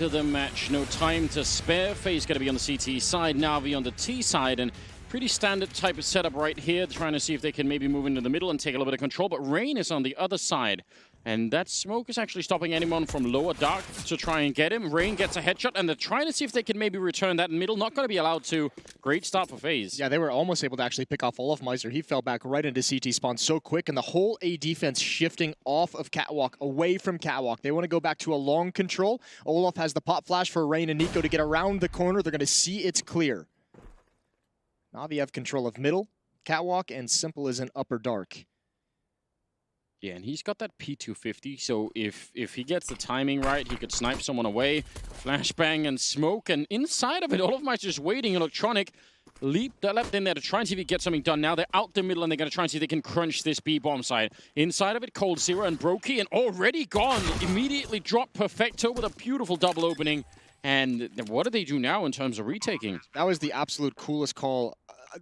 To the match, no time to spare. Faze going to be on the CT side, Navi on the T side, and pretty standard type of setup right here, trying to see if they can maybe move into the middle and take a little bit of control, but Rain is on the other side. And that smoke is actually stopping anyone from lower dark to try and get him. Rain gets a headshot, and they're trying to see if they can maybe return that middle. Not going to be allowed to. Great start for Faze. Yeah, they were almost able to actually pick off Olaf Meiser. He fell back right into CT spawn so quick, and the whole A defense shifting off of Catwalk, away from Catwalk. They want to go back to a long control. Olaf has the pop flash for Rain and Nico to get around the corner. They're going to see it's clear. Navi have control of middle, Catwalk, and Simple is in upper dark. Yeah, and he's got that P250, so if he gets the timing right, he could snipe someone away, flashbang and smoke, and inside of it, all of them are just waiting. Electronic leaped in there to try and see if he gets something done. Now they're out the middle, and they're going to try and see if they can crunch this B-bomb side. Inside of it, coldzera and Brokey, and already gone. Immediately dropped Perfecto with a beautiful double opening. And what do they do now in terms of retaking? That was the absolute coolest call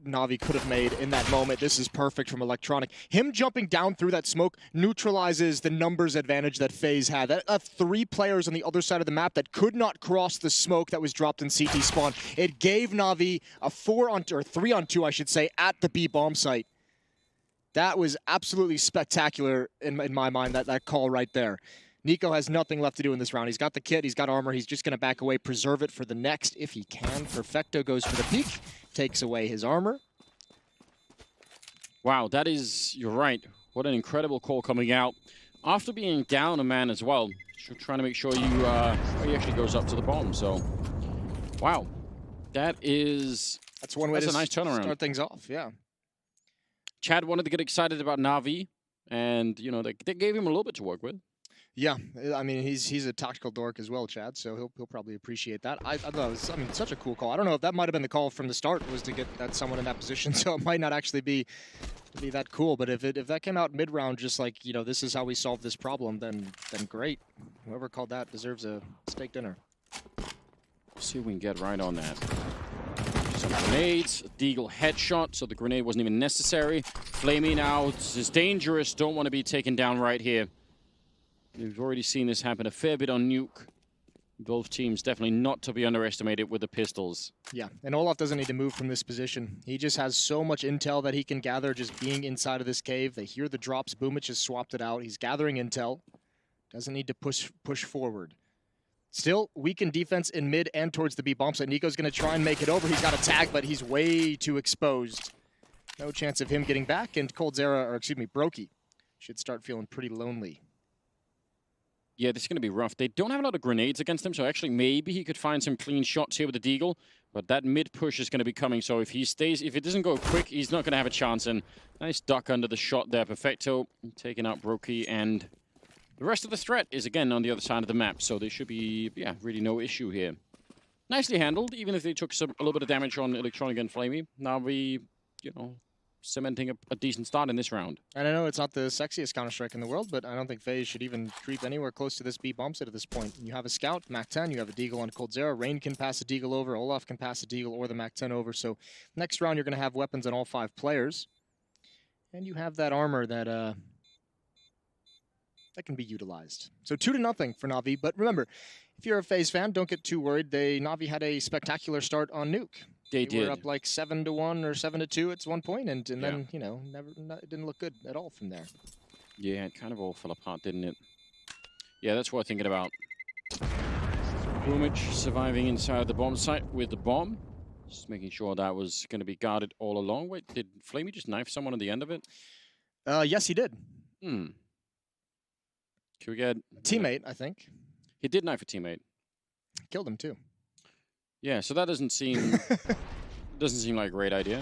Navi could have made in that moment. This is perfect from Electronic. Him jumping down through that smoke neutralizes the numbers advantage that Faze had. That left 3 players on the other side of the map that could not cross the smoke that was dropped in CT spawn. It gave Navi a 3-on-2, I should say, at the B bomb site. That was absolutely spectacular in my mind, that call right there. Nico has nothing left to do in this round. He's got the kit, he's got armor, he's just going to back away, preserve it for the next if he can. Perfecto goes for the peek, takes away his armor. Wow, that is, you're right. What an incredible call coming out. After being down a man as well, trying to make sure he actually goes up to the bomb. So, wow, that's one way to a nice turnaround. Start things off, yeah. Chad wanted to get excited about Navi, and, you know, they gave him a little bit to work with. Yeah, I mean, he's a tactical dork as well, Chad, so he'll probably appreciate that. I thought it was, such a cool call. I don't know if that might have been the call from the start, was to get someone in that position, so it might not actually be that cool. But if that came out mid-round, just like, you know, this is how we solve this problem, then great. Whoever called that deserves a steak dinner. See if we can get right on that. Some grenades, a Deagle headshot, so the grenade wasn't even necessary. Flamey now, this is dangerous, don't want to be taken down right here. We've already seen this happen a fair bit on Nuke. Both teams definitely not to be underestimated with the pistols. Yeah, and Olaf doesn't need to move from this position. He just has so much intel that he can gather just being inside of this cave. They hear the drops. Boomich has swapped it out. He's gathering intel. Doesn't need to push forward. Still, weakened defense in mid and towards the B bomb site. Nico's going to try and make it over. He's got a tag, but he's way too exposed. No chance of him getting back, and Brokey should start feeling pretty lonely. Yeah, this is going to be rough. They don't have a lot of grenades against him, so actually maybe he could find some clean shots here with the Deagle. But that mid push is going to be coming, so if it doesn't go quick, he's not going to have a chance. And nice duck under the shot there. Perfecto taking out Brokey, and the rest of the threat is again on the other side of the map, so there should be, yeah, really no issue here. Nicely handled, even if they took a little bit of damage on Electronic and Flamey. Now we, you know, cementing a decent start in this round. And I know it's not the sexiest Counter-Strike in the world, but I don't think FaZe should even creep anywhere close to this B bomb site at this point. You have a Scout, Mac-10, you have a Deagle on coldzera. Rain can pass a Deagle over, Olaf can pass a Deagle or the Mac-10 over. So next round you're going to have weapons on all 5 players. And you have that armor that can be utilized. So 2-0 for Navi, but remember, if you're a FaZe fan, don't get too worried. Navi had a spectacular start on Nuke. They were up like 7-1 or 7-2 at one point, and then, you know, it didn't look good at all from there. Yeah, it kind of all fell apart, didn't it? Yeah, that's what I'm thinking about. Boomich surviving inside the bomb site with the bomb. Just making sure that was going to be guarded all along. Wait, did Flamey just knife someone at the end of it? Yes, he did. Can we get... Teammate, I think. He did knife a teammate. Killed him, too. Yeah, so that doesn't seem like a great idea.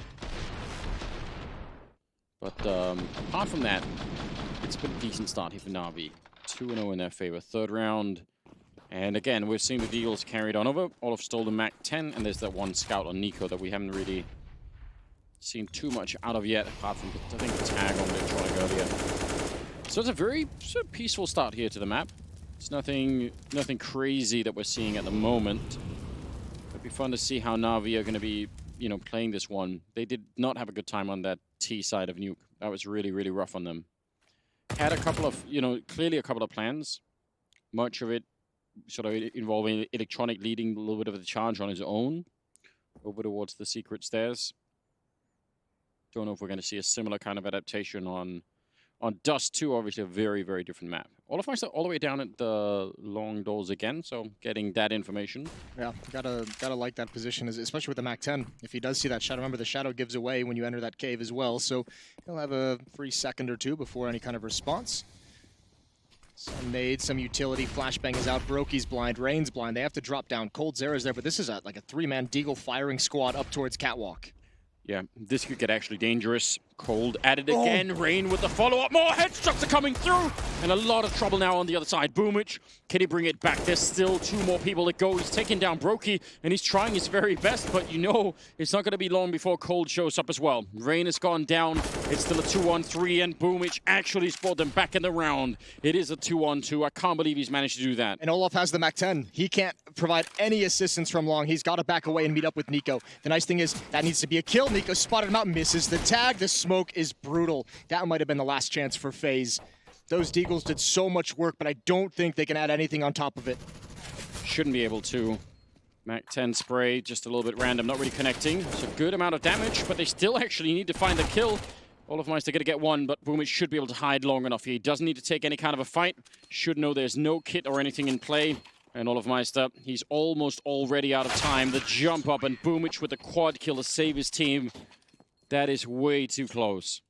But apart from that, it's been a decent start here for Navi. 2-0 in their favor. Third round. And again, we're seeing the Deagles carried on over. Olaf stole the Mac-10, and there's that one Scout on Nico that we haven't really seen too much out of yet, apart from, I think, the tag on Electronic earlier. So it's a very peaceful start here to the map. It's nothing crazy that we're seeing at the moment. It'd be fun to see how Navi are going to be, you know, playing this one. They did not have a good time on that T side of Nuke. That was really, really rough on them. Had a couple of, you know, clearly a couple of plans. Much of it sort of involving Electronic leading a little bit of the charge on his own over towards the secret stairs. Don't know if we're going to see a similar kind of adaptation on Dust 2, obviously a very, very different map. All of my stuff all the way down at the long doors again, so getting that information. Yeah, gotta like that position, especially with the MAC-10. If he does see that shadow, remember the shadow gives away when you enter that cave as well, so he'll have a free second or two before any kind of response. Some nades, some utility, flashbang is out, Brokey's blind, Rain's blind, they have to drop down. Cold Zera's there, but this is like a 3-man Deagle firing squad up towards Catwalk. Yeah, this could get actually dangerous. Cold at it again. Rain with the follow-up. More headshots are coming through. And a lot of trouble now on the other side. Boomich, can he bring it back? There's still 2 more people to go. He's taking down Brokey, and he's trying his very best, but you know it's not going to be long before Cold shows up as well. Rain has gone down. It's still a 2-on-3, and Boomich actually spotted them back in the round. It is a 2-on-2. I can't believe he's managed to do that. And Olaf has the MAC-10. He can't provide any assistance from long. He's got to back away and meet up with Nico. The nice thing is that needs to be a kill. Nico spotted him out, misses the tag. The smoke is brutal. That might have been the last chance for Faze. Those Deagles did so much work, but I don't think they can add anything on top of it. Shouldn't be able to. MAC-10 spray, just a little bit random, not really connecting. It's a good amount of damage, but they still actually need to find a kill. Olafmeister going to get one, but Boomich should be able to hide long enough here. He doesn't need to take any kind of a fight. Should know there's no kit or anything in play. And Olafmeister, he's almost already out of time. The jump up, and Boomich with the quad kill to save his team. That is way too close.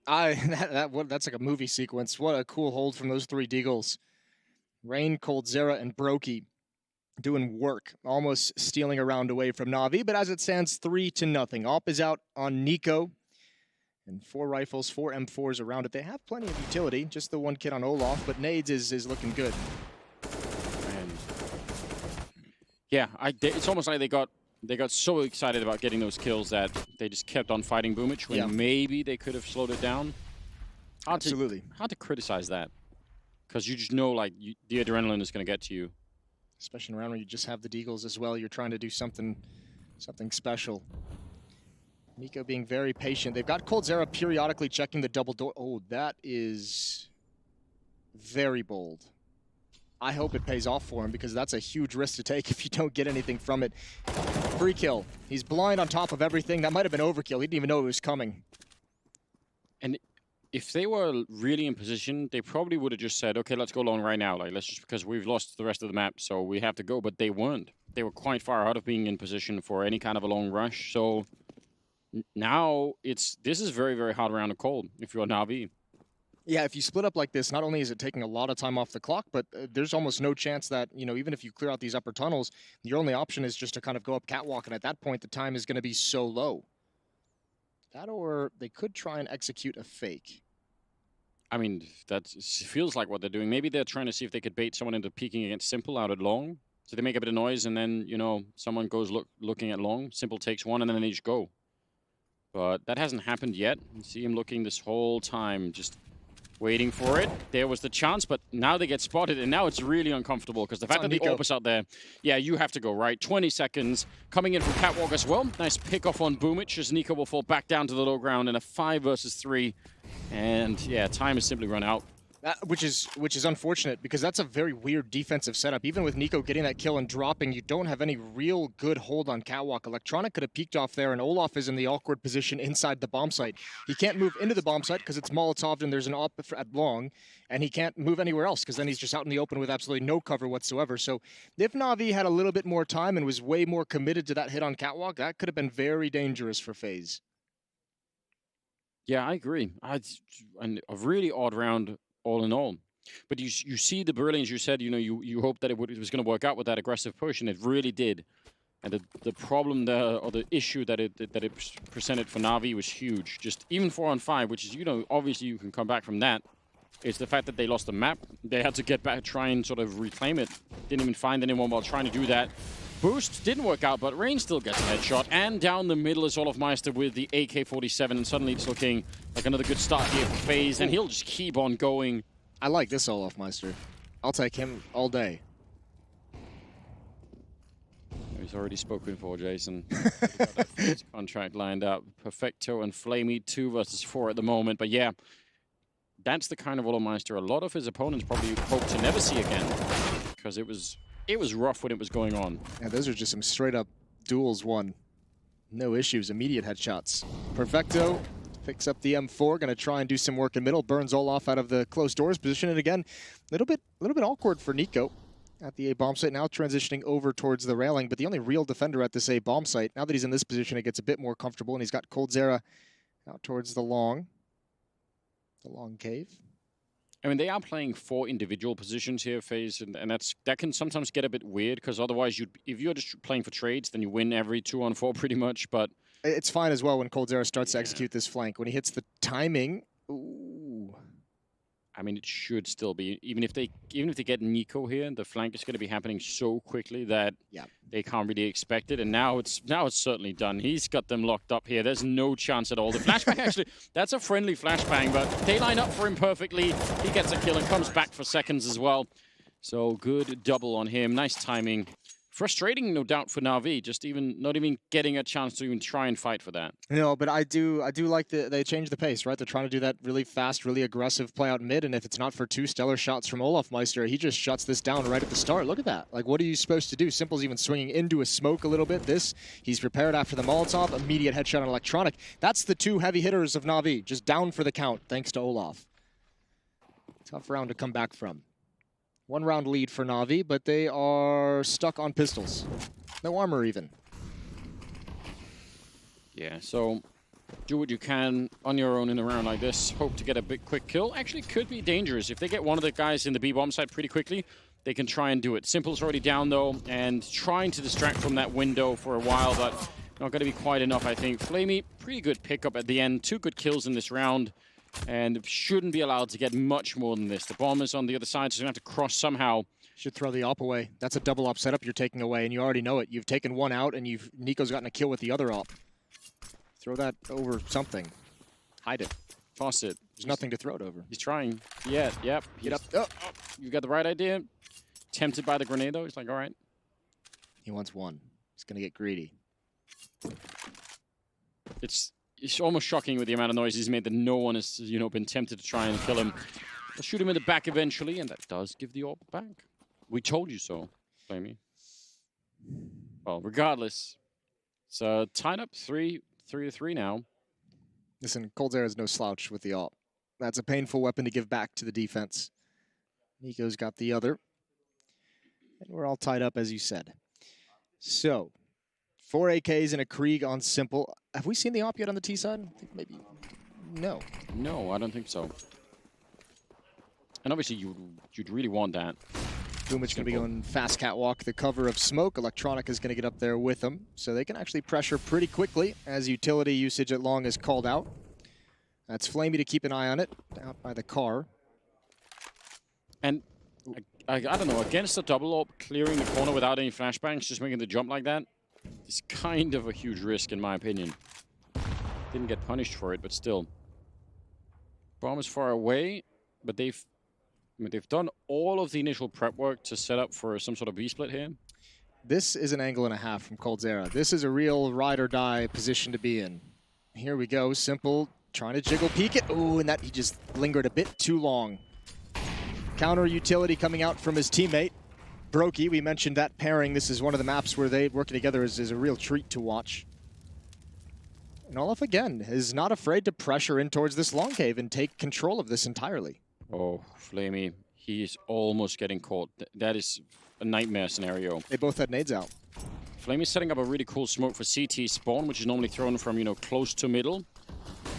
That's like a movie sequence. What a cool hold from those 3 Deagles. Rain, Cold Zera, and Brokey doing work, almost stealing a round away from Navi, but as it stands, 3-0. Op is out on Nico, and 4 rifles, 4 M4s around it. They have plenty of utility, just the 1 kit on Olaf, but nades is looking good. And yeah, it's almost like they got so excited about getting those kills that they just kept on fighting Boomich when maybe they could have slowed it down. Absolutely. Hard to criticize that, because you just know like the adrenaline is going to get to you. Especially around where you just have the Deagles as well. You're trying to do something special. Nico being very patient. They've got Cold Zera periodically checking the double door. Oh, that is very bold. I hope it pays off for him, because that's a huge risk to take if you don't get anything from it. Free kill. He's blind on top of everything. That might have been overkill. He didn't even know it was coming. And if they were really in position, they probably would have just said, okay, let's go long right now. Like, let's just, because we've lost the rest of the map, so we have to go. But they weren't. They were quite far out of being in position for any kind of a long rush. So now this is very, very hard around the cold if you're Navi. Yeah, if you split up like this, not only is it taking a lot of time off the clock, but there's almost no chance that, you know, even if you clear out these upper tunnels, your only option is just to kind of go up Catwalk, and at that point, the time is going to be so low. That, or they could try and execute a fake. I mean, that feels like what they're doing. Maybe they're trying to see if they could bait someone into peeking against Simple out at long. So they make a bit of noise, and then, you know, someone goes looking at long. Simple takes one, and then they just go. But that hasn't happened yet. You see him looking this whole time, just waiting for it. There was the chance, but now they get spotted, and now it's really uncomfortable, because the fact that the AWP is out there, yeah, you have to go, right? 20 seconds. Coming in from Catwalk as well. Nice pick off on Boomich, as Nico will fall back down to the low ground in a 5 versus 3. And yeah, time has simply run out. Which is unfortunate, because that's a very weird defensive setup. Even with Nico getting that kill and dropping, you don't have any real good hold on Catwalk. Electronic could have peeked off there, and Olaf is in the awkward position inside the bomb site. He can't move into the bomb site because it's Molotov and there's an op at long, and he can't move anywhere else because then he's just out in the open with absolutely no cover whatsoever. So if Navi had a little bit more time and was way more committed to that hit on Catwalk, that could have been very dangerous for Faze. Yeah, I agree. A really odd round all in all. But you see the brilliance. You said, you know, you hoped that it was going to work out with that aggressive push, and it really did. And the problem there, or the issue that it presented for Navi was huge. Just even 4-on-5, which is, you know, obviously you can come back from that. It's the fact that they lost the map. They had to get back, try and sort of reclaim it. Didn't even find anyone while trying to do that. Boost didn't work out, but Rain still gets a headshot. And down the middle is Olafmeister with the AK-47, and suddenly it's looking like another good start here for Faze, and he'll just keep on going. I like this Olafmeister. I'll take him all day. He's already spoken for, Jason. His contract lined up. Perfecto and Flamey, 2 versus 4 at the moment. But yeah, that's the kind of Olafmeister a lot of his opponents probably hope to never see again. because it was rough when it was going on. Yeah, those are just some straight up duels won. No issues, immediate headshots. Perfecto picks up the M4, gonna try and do some work in middle, burns Olaf out of the closed doors position, and again, a little bit awkward for Nico at the A bomb site, now transitioning over towards the railing, but the only real defender at this A bomb site. Now that he's in this position, it gets a bit more comfortable, and he's got coldzera out towards the long cave. I mean, they are playing 4 individual positions here, Faze, and that can sometimes get a bit weird, because otherwise, if you're just playing for trades, then you win every 2-on-4 pretty much, but... It's fine as well when coldzera starts to execute this flank. When he hits the timing, ooh. I mean, it should still be, even if they get Nico here, the flank is going to be happening so quickly that they can't really expect it. And now it's certainly done. He's got them locked up here. There's no chance at all. The flashbang actually, that's a friendly flashbang, but they line up for him perfectly. He gets a kill and comes back for seconds as well. So good double on him. Nice timing. Frustrating, no doubt, for Navi. Just not even getting a chance to even try and fight for that. No, but I do like they changed the pace, right? They're trying to do that really fast, really aggressive play out mid, and if it's not for 2 stellar shots from Olaf Meister, he just shuts this down right at the start. Look at that. Like, what are you supposed to do? Simple's even swinging into a smoke a little bit. He's prepared after the Molotov, immediate headshot on Electronic. That's the 2 heavy hitters of Navi, just down for the count, thanks to Olaf. Tough round to come back from. 1 round lead for Navi, but they are stuck on pistols. No armor even. Yeah, so do what you can on your own in a round like this. Hope to get a big quick kill. Actually could be dangerous. If they get one of the guys in the B-bomb site pretty quickly, they can try and do it. Simple's already down though, and trying to distract from that window for a while, but not going to be quite enough, I think. Flamey, pretty good pickup at the end. 2 good kills in this round. And shouldn't be allowed to get much more than this. The bomb is on the other side, so he's going to have to cross somehow. Should throw the op away. That's a double op setup you're taking away, and you already know it. You've taken one out, and Nico's gotten a kill with the other op. Throw that over something. Hide it. Toss it. There's nothing to throw it over. He's trying. Yeah, yep. Get up. Oh. You got the right idea. Tempted by the grenade, though. He's like, all right. He wants one. He's going to get greedy. It's almost shocking with the amount of noise he's made that no one has, been tempted to try and kill him. They'll shoot him in the back eventually, and that does give the orb back. We told you so, Flamey. Well, regardless, it's tied up 3-3 now. Listen, coldzera is no slouch with the AWP. That's a painful weapon to give back to the defense. Nico's got the other. And we're all tied up, as you said. So, 4 AKs and a Krieg on Simple. Have we seen the AWP yet on the T side? I think maybe. No. No, I don't think so. And obviously, you'd really want that. Boomich going to be going fast catwalk, the cover of smoke. Electronic is going to get up there with them. So they can actually pressure pretty quickly as utility usage at long is called out. That's Flamey to keep an eye on it, out by the car. And I don't know, against the double AWP, clearing the corner without any flashbangs, just making the jump like that, is kind of a huge risk in my opinion. Didn't get punished for it, but still. Bomb is far away, but they've done all of the initial prep work to set up for some sort of B-split here. This is an angle and a half from coldzera. This is a real ride or die position to be in. Here we go, Simple trying to jiggle peek it. Ooh, and he just lingered a bit too long. Counter utility coming out from his teammate. Brokey, we mentioned that pairing. This is one of the maps where they working together is a real treat to watch. And Olaf, again, is not afraid to pressure in towards this long cave and take control of this entirely. Oh, Flamey, he's almost getting caught. That is a nightmare scenario. They both had nades out. Flamey's setting up a really cool smoke for CT spawn, which is normally thrown from, close to middle.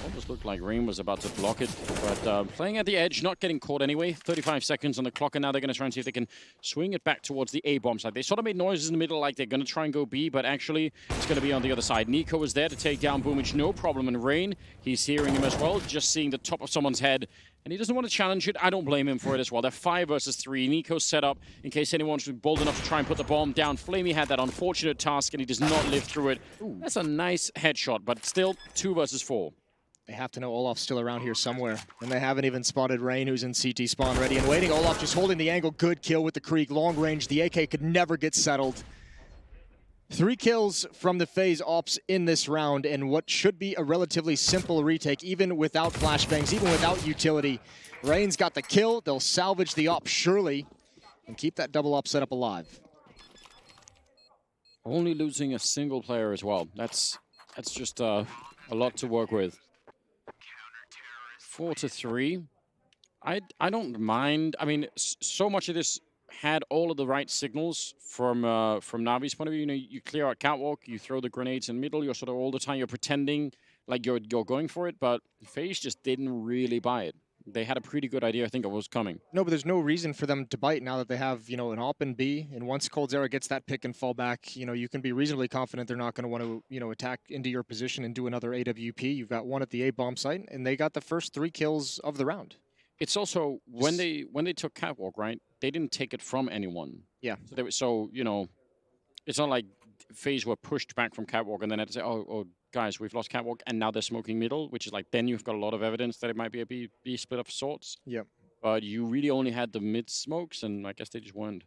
Almost looked like Rain was about to block it, but playing at the edge, not getting caught anyway. 35 seconds on the clock, and now they're going to try and see if they can swing it back towards the A-bomb side. They sort of made noises in the middle like they're going to try and go B, but actually it's going to be on the other side. Nico is there to take down Boomich, no problem, and Rain, he's hearing him as well, just seeing the top of someone's head, and he doesn't want to challenge it. I don't blame him for it as well. They're 5 versus 3. Nico's set up in case anyone's bold enough to try and put the bomb down. Flamey had that unfortunate task, and he does not live through it. Ooh. That's a nice headshot, but still 2 versus 4. They have to know Olaf's still around here somewhere. And they haven't even spotted Rain, who's in CT spawn ready and waiting. Olaf just holding the angle. Good kill with the Krieg. Long range. The AK could never get settled. 3 kills from the Faze ops in this round, and what should be a relatively simple retake, even without flashbangs, even without utility. Rain's got the kill. They'll salvage the op surely. and keep that double up setup alive. Only losing a single player as well. That's just a lot to work with. 4-3. I don't mind. I mean, so much of this had all of the right signals from Navi's point of view. You know, you clear out catwalk, you throw the grenades in middle. You're sort of all the time you're pretending like you're going for it, but Faze just didn't really buy it. They had a pretty good idea, I think, of what was coming. No, but there's no reason for them to bite now that they have, you know, an op in B. And once coldzera gets that pick and fall back, you know, you can be reasonably confident they're not going to want to, you know, attack into your position and do another AWP. You've got one at the A bomb site, and they got the first 3 kills of the round. It's also when they took catwalk, right? They didn't take it from anyone. Yeah. So you know, it's not like Faze were pushed back from catwalk and then had to say, oh guys, we've lost catwalk, and now they're smoking middle, which is like then you've got a lot of evidence that it might be a B split of sorts. Yeah. But you really only had the mid smokes, and I guess they just weren't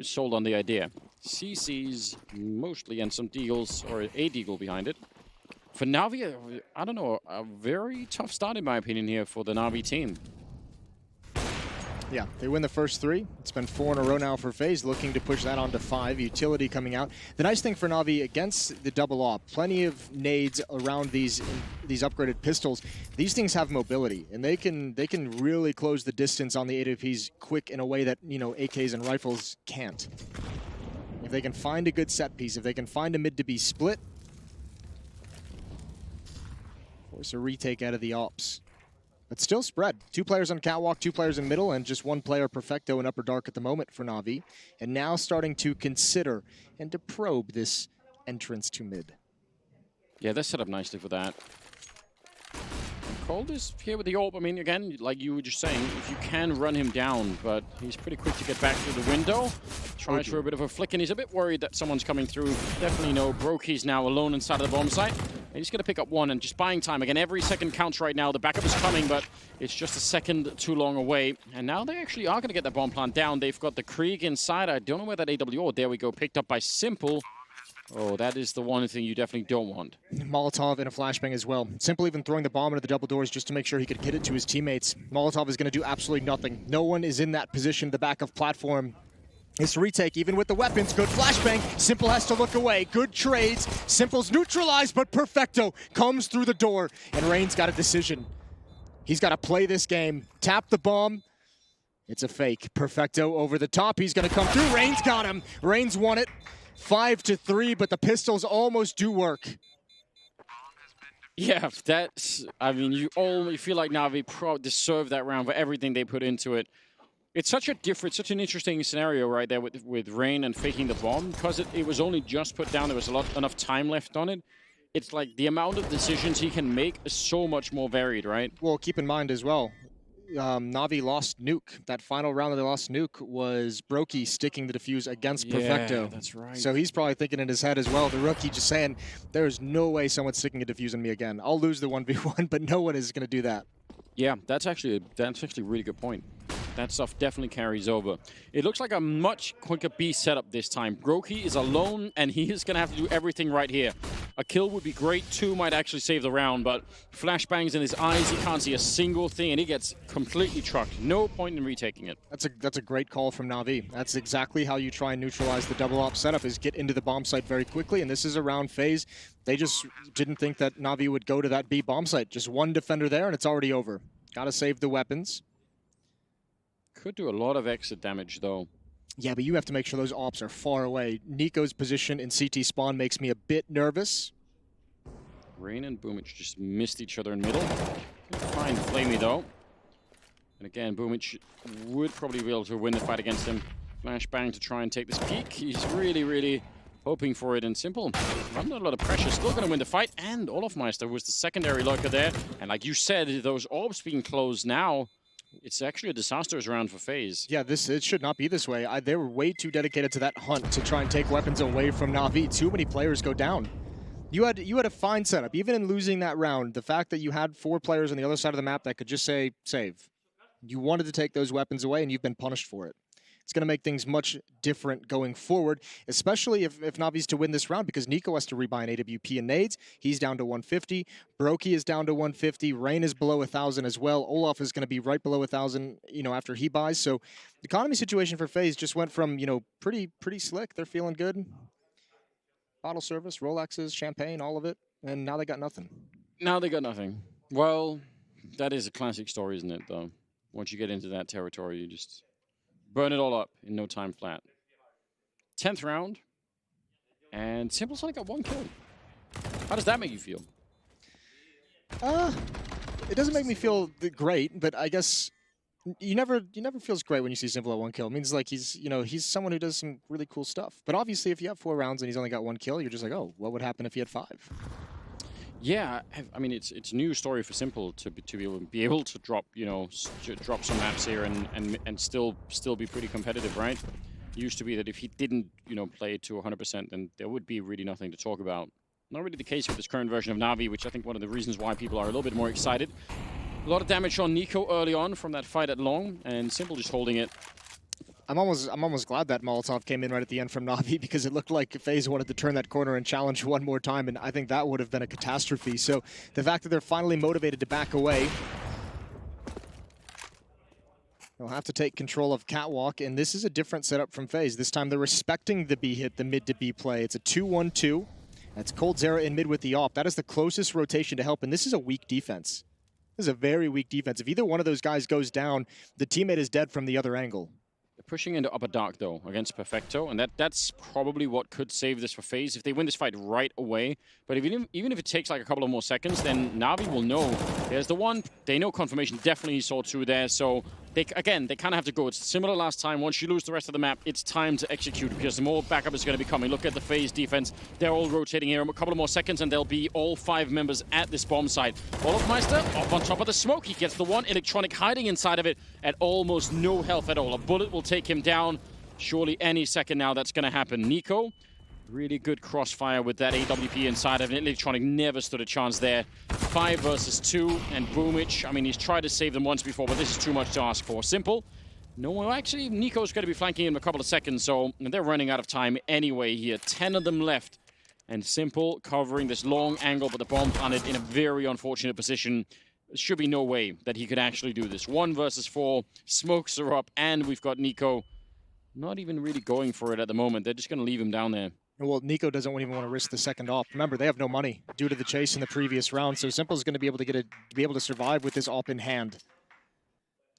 sold on the idea. CCs mostly, and some deagles or a deagle behind it. For Navi, I don't know, a very tough start in my opinion here for the Navi team. Yeah, they win the first 3. It's been 4 in a row now for Faze, looking to push that on to 5. Utility coming out. The nice thing for Navi against the double op, plenty of nades around these upgraded pistols. These things have mobility, and they can really close the distance on the AWPs quick in a way that, you know, AKs and rifles can't. If they can find a good set piece, if they can find a mid to be split, force a retake out of the ops. But still spread. 2 players on catwalk, 2 players in middle, and just 1 player perfecto in upper dark at the moment for Navi. And now starting to consider and to probe this entrance to mid. Yeah, they're set up nicely for that. Cold is here with the AWP. I mean, again, like you were just saying, if you can run him down, but he's pretty quick to get back through the window. Tries for a bit of a flick, and he's a bit worried that someone's coming through. Definitely no. Brokey's now alone inside of the bomb site. And he's going to pick up 1 and just buying time. Again, every second counts right now. The backup is coming, but it's just a second too long away. And now they actually are going to get that bomb plant down. They've got the Krieg inside. I don't know where that AW... Oh, there we go. Picked up by Simple. Oh, that is the one thing you definitely don't want. Molotov in a flashbang as well. Simple even throwing the bomb into the double doors just to make sure he could hit it to his teammates. Molotov is going to do absolutely nothing. No one is in that position, the back of platform. This retake, even with the weapons, good flashbang. Simple has to look away. Good trades. Simple's neutralized, but Perfecto comes through the door. And Rain's got a decision. He's got to play this game. Tap the bomb. It's a fake. Perfecto over the top. He's going to come through. Rain's got him. Rain's won it. 5-3, but the pistols almost do work. Yeah, that's... I mean, you feel like Navi deserve that round for everything they put into it. It's such an interesting scenario right there with Rain and faking the bomb, because it was only just put down. There was enough time left on it. It's like the amount of decisions he can make is so much more varied, right? Well, keep in mind as well, Navi lost Nuke. That final round that they lost Nuke was Brokey sticking the defuse against Perfecto. Yeah, that's right. So he's probably thinking in his head as well, the rookie just saying, there's no way someone's sticking a defuse on me again. I'll lose the 1v1, but no one is going to do that. Yeah, that's actually a really good point. That stuff definitely carries over. It looks like a much quicker B setup this time. Brokey is alone, and he is going to have to do everything right here. A kill would be great. 2 might actually save the round, but flashbangs in his eyes, he can't see a single thing, and he gets completely trucked. No point in retaking it. That's a great call from Navi. That's exactly how you try and neutralize the double op setup, is get into the bomb site very quickly, and this is a round Faze. They just didn't think that Navi would go to that B bomb site. Just 1 defender there, and it's already over. Got to save the weapons. Could do a lot of exit damage, though. Yeah, but you have to make sure those ops are far away. Nico's position in CT spawn makes me a bit nervous. Rain and Boomich just missed each other in middle. Fine Flamey, though. And again, Boomich would probably be able to win the fight against him. Flashbang to try and take this peak. He's really, really hoping for it, and Simple, under a lot of pressure, still going to win the fight. And Olofmeister was the secondary lurker there. And like you said, those orbs being closed now, it's actually a disastrous round for Faze. Yeah, it should not be this way. They were way too dedicated to that hunt to try and take weapons away from Navi. Too many players go down. You had a fine setup. Even in losing that round, the fact that you had 4 players on the other side of the map that could just say, save. You wanted to take those weapons away, and you've been punished for it. it's going to make things much different going forward, especially if Navi's to win this round, because Nico has to rebuy an AWP and nades. He's down to 150. Brokey is down to 150. Rain is below 1,000 as well. Olaf is going to be right below 1,000, after he buys. So the economy situation for FaZe just went from, pretty slick. They're feeling good. Bottle service, Rolexes, champagne, all of it. And now they got nothing. Now they got nothing. Well, that is a classic story, isn't it, though? Once you get into that territory, you just burn it all up in no time flat. 10th round, and Simple's only got 1 kill. How does that make you feel? It doesn't make me feel great, but I guess you never feels great when you see Simple at 1 kill. It means like he's someone who does some really cool stuff. But obviously, if you have 4 rounds and he's only got 1 kill, you're just like, oh, what would happen if he had 5? Yeah, I mean it's a new story for Simple to be able to drop drop some maps here and still be pretty competitive, right? It used to be that if he didn't play to 100%, then there would be really nothing to talk about. Not really the case with this current version of Navi, which I think one of the reasons why people are a little bit more excited. A lot of damage on Nico early on from that fight at Long, and Simple just holding it. I'm almost glad that Molotov came in right at the end from Navi, because it looked like FaZe wanted to turn that corner and challenge one more time, and I think that would have been a catastrophe. So the fact that they're finally motivated to back away, they'll have to take control of Catwalk, and this is a different setup from FaZe. This time they're respecting the B hit, the mid to B play. It's a 2-1-2. That's coldzera in mid with the AWP. That is the closest rotation to help, and this is a weak defense. This is a very weak defense. If either one of those guys goes down, the teammate is dead from the other angle. They're pushing into upper dark, though, against Perfecto, and that's probably what could save this for FaZe if they win this fight right away. But even if it takes like a couple of more seconds, then Navi will know. There's the one. They know confirmation definitely saw 2 there, so they kind of have to go. It's similar last time. Once you lose the rest of the map, it's time to execute, because the more backup is going to be coming. Look at the FaZe defense. They're all rotating here. A couple of more seconds, and there'll be all 5 members at this bomb site. Olofmeister up on top of the smoke. He gets the one. Electronic hiding inside of it at almost no health at all. A bullet will take him down. Surely any second now that's going to happen. Nico, really good crossfire with that AWP inside of it. Electronic never stood a chance there. 5 versus 2, and Boomich, I mean, he's tried to save them once before, but this is too much to ask for. Simple. No, actually, Nico's going to be flanking him in a couple of seconds, so they're running out of time anyway here. 10 of them left, and Simple covering this long angle, but the bomb planted in a very unfortunate position. There should be no way that he could actually do this. 1 versus 4, smokes are up, and we've got Nico not even really going for it at the moment. They're just going to leave him down there. Well, Nico doesn't even want to risk the second AWP. Remember, they have no money due to the chase in the previous round, so Simple's going to be able to survive with this AWP in hand.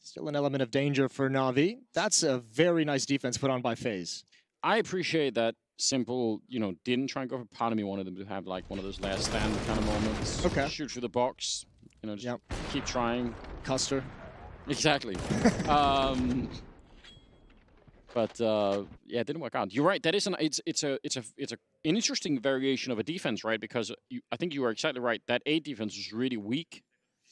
Still an element of danger for Navi. That's a very nice defense put on by FaZe. I appreciate that Simple, didn't try and go for. Part of me wanted them to have like one of those last stand kind of moments. Okay. Shoot through the box. Just keep trying. Custer. Exactly. But yeah, it didn't work out. You're right. That is it's an interesting variation of a defense, right? Because I think you are exactly right. That A defense is really weak,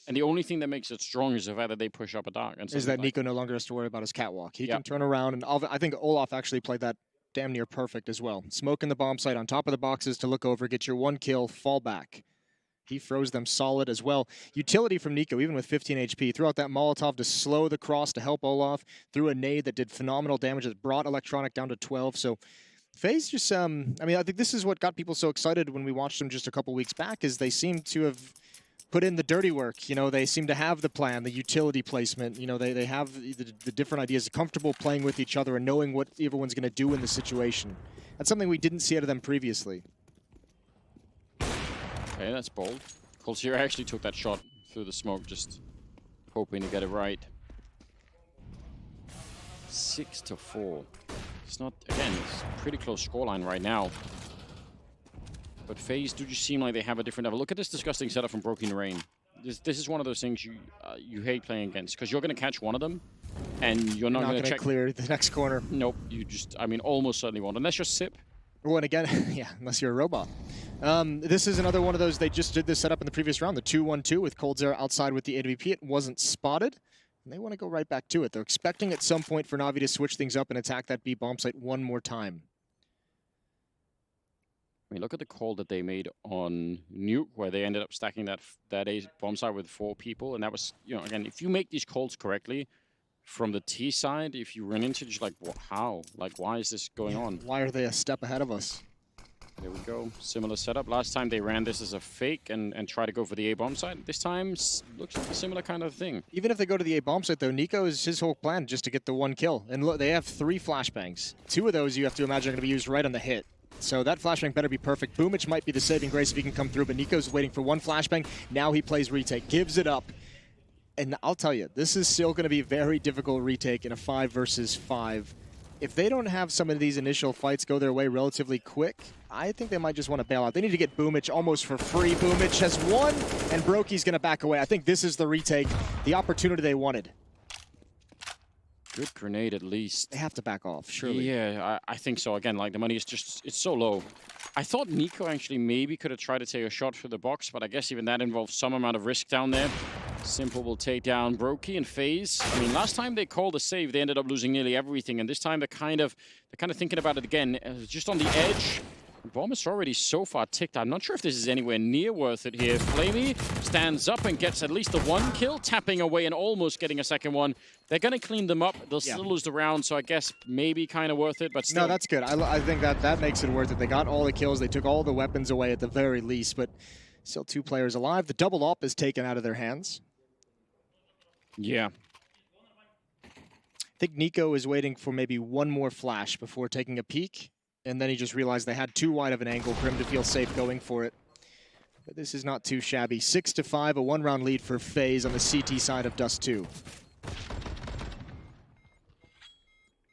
and the only thing that makes it strong is the fact that they push up a dark. And is that Nico no longer has to worry about his catwalk. He can turn around, and I think Olaf actually played that damn near perfect as well. Smoke in the bomb site on top of the boxes to look over, get your 1 kill, fall back. He froze them solid as well. Utility from Nico, even with 15 HP. Threw out that Molotov to slow the cross to help Olaf. Threw a nade that did phenomenal damage that brought Electronic down to 12. So FaZe just, I think this is what got people so excited when we watched them just a couple weeks back, is they seem to have put in the dirty work. They seem to have the plan, the utility placement. They have the different ideas, comfortable playing with each other and knowing what everyone's going to do in the situation. That's something we didn't see out of them previously. Okay, that's bold. coldzera actually took that shot through the smoke, just hoping to get it right. 6-4. It's not, again, it's a pretty close scoreline right now. But FaZe do just seem like they have a different level. Look at this disgusting setup from Broken Rain. This is one of those things you hate playing against, because you're going to catch one of them, and you're not going to clear the next corner. Nope, you just, almost certainly won't, unless you're SIP. Well, and again, yeah, unless you're a robot. This is another one of those, they just did this setup in the previous round, the 2-1-2 with coldzera outside with the AWP. It wasn't spotted, and they want to go right back to it. They're expecting at some point for Navi to switch things up and attack that B bomb site one more time. Look at the call that they made on Nuke, where they ended up stacking that A bomb site with 4 people, and that was, again, if you make these calls correctly, from the T side, if you run into just like, how? Like, why is this going on? Why are they a step ahead of us? There we go. Similar setup. Last time they ran this as a fake and try to go for the A-bomb site. This time looks like a similar kind of thing. Even if they go to the A-bomb site, though, Nico is his whole plan just to get the one kill. And look, they have 3 flashbangs. 2 of those you have to imagine are going to be used right on the hit. So that flashbang better be perfect. Boomich might be the saving grace if he can come through, but Nico's waiting for 1 flashbang. Now he plays retake, gives it up. And I'll tell you, this is still going to be a very difficult retake in a 5 versus 5. If they don't have some of these initial fights go their way relatively quick, I think they might just want to bail out. They need to get Boomich almost for free. Boomich has won, and Brokey's going to back away. I think this is the retake, the opportunity they wanted. Good grenade, at least. They have to back off, surely. Yeah, I think so. Again, like, the money is just, it's so low. I thought Nico actually maybe could have tried to take a shot for the box, but I guess even that involves some amount of risk down there. Simple will take down Brokey and Faze. I mean, last time they called a save, they ended up losing nearly everything, and this time they're kind of thinking about it again. Just on the edge. The bomb is already so far ticked. I'm not sure if this is anywhere near worth it here. Flamey stands up and gets at least the 1 kill, tapping away and almost getting a second one. They're going to clean them up. They'll still lose the round, so I guess maybe kind of worth it, but still. No, that's good. I think that makes it worth it. They got all the kills. They took all the weapons away at the very least, but still 2 players alive. The double op is taken out of their hands. Yeah. I think Nico is waiting for maybe 1 more flash before taking a peek. And then he just realized they had too wide of an angle for him to feel safe going for it. But this is not too shabby. 6-5, a 1-round lead for Faze on the CT side of Dust 2.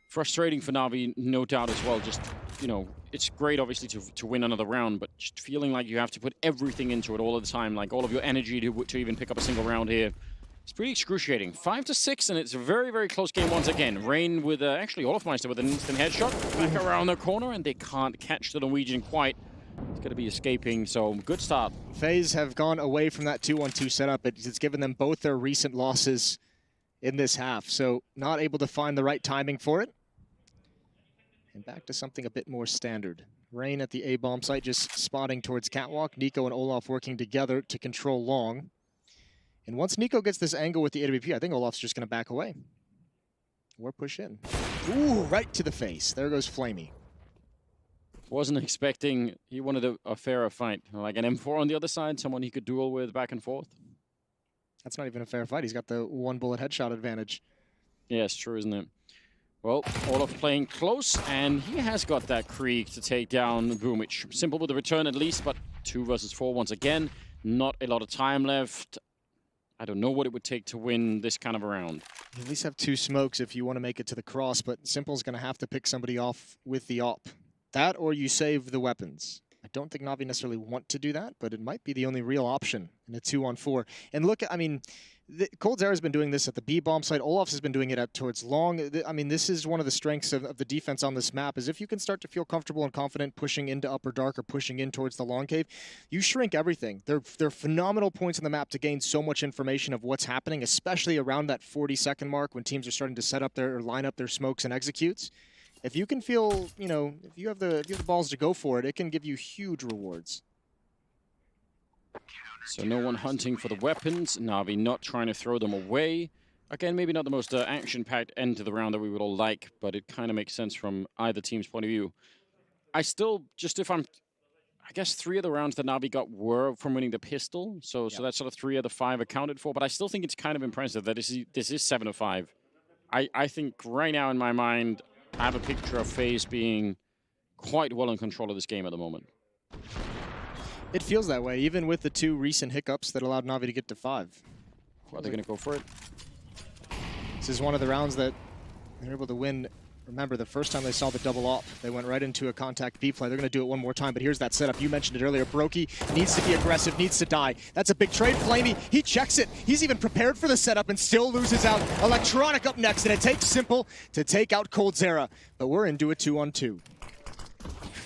Frustrating for Navi, no doubt as well. Just, you know, it's great obviously to win another round, but just feeling like you have to put everything into it all of the time, like all of your energy to even pick up a single round here. It's pretty excruciating. 5-6, and it's a very, very close game once again. Rain with, actually, Olofmeister with an instant headshot. Back around the corner, and they can't catch the Norwegian quite. It's going to be escaping, so good start. Faze have gone away from that 2-1-2 setup. It's given them both their recent losses in this half, so not able to find the right timing for it. And back to something a bit more standard. Rain at the A-bomb site, just spotting towards Catwalk. Nico and Olaf working together to control long. And once Nico gets this angle with the AWP, I think Olaf's just going to back away. Or push in. Ooh, right to the face. There goes Flamey. Wasn't expecting, he wanted a fairer fight. Like an M4 on the other side, someone he could duel with back and forth. That's not even a fair fight. He's got the 1-bullet headshot advantage. Yeah, it's true, isn't it? Well, Olaf playing close, and he has got that Krieg to take down Boomich. Simple with the return at least, but 2 versus 4 once again. Not a lot of time left. I don't know what it would take to win this kind of a round. You at least have 2 smokes if you want to make it to the cross, but Simple's going to have to pick somebody off with the op. That or you save the weapons. I don't think Navi necessarily want to do that, but it might be the only real option in a 2-on-4. And look, I mean, coldzera's been doing this at the B-bomb site. Olaf's has been doing it towards long. I mean, this is one of the strengths of the defense on this map, is if you can start to feel comfortable and confident pushing into upper dark or pushing in towards the long cave, you shrink everything. They're phenomenal points on the map to gain so much information of what's happening, especially around that 40-second mark when teams are starting to set up or line up their smokes and executes. If you can feel, you know, if you have the balls to go for it, it can give you huge rewards. So no one hunting for the weapons. Navi not trying to throw them away. Again, maybe not the most action-packed end to the round that we would all like, but it kind of makes sense from either team's point of view. I still, I guess 3 of the rounds that Navi got were from winning the pistol, so that's sort of 3 of the 5 accounted for, but I still think it's kind of impressive that this is 7-5. I think right now in my mind, I have a picture of Faze being quite well in control of this game at the moment. It feels that way, even with the 2 recent hiccups that allowed Navi to get to 5. Are they going to go for it? This is one of the rounds that they're able to win. Remember, the first time they saw the double op, they went right into a contact B play. They're going to do it one more time, but here's that setup. You mentioned it earlier. Brokey needs to be aggressive, needs to die. That's a big trade. Flamey, he checks it. He's even prepared for the setup and still loses out. Electronic up next, and it takes Simple to take out coldzera. But we're into a 2-on-2.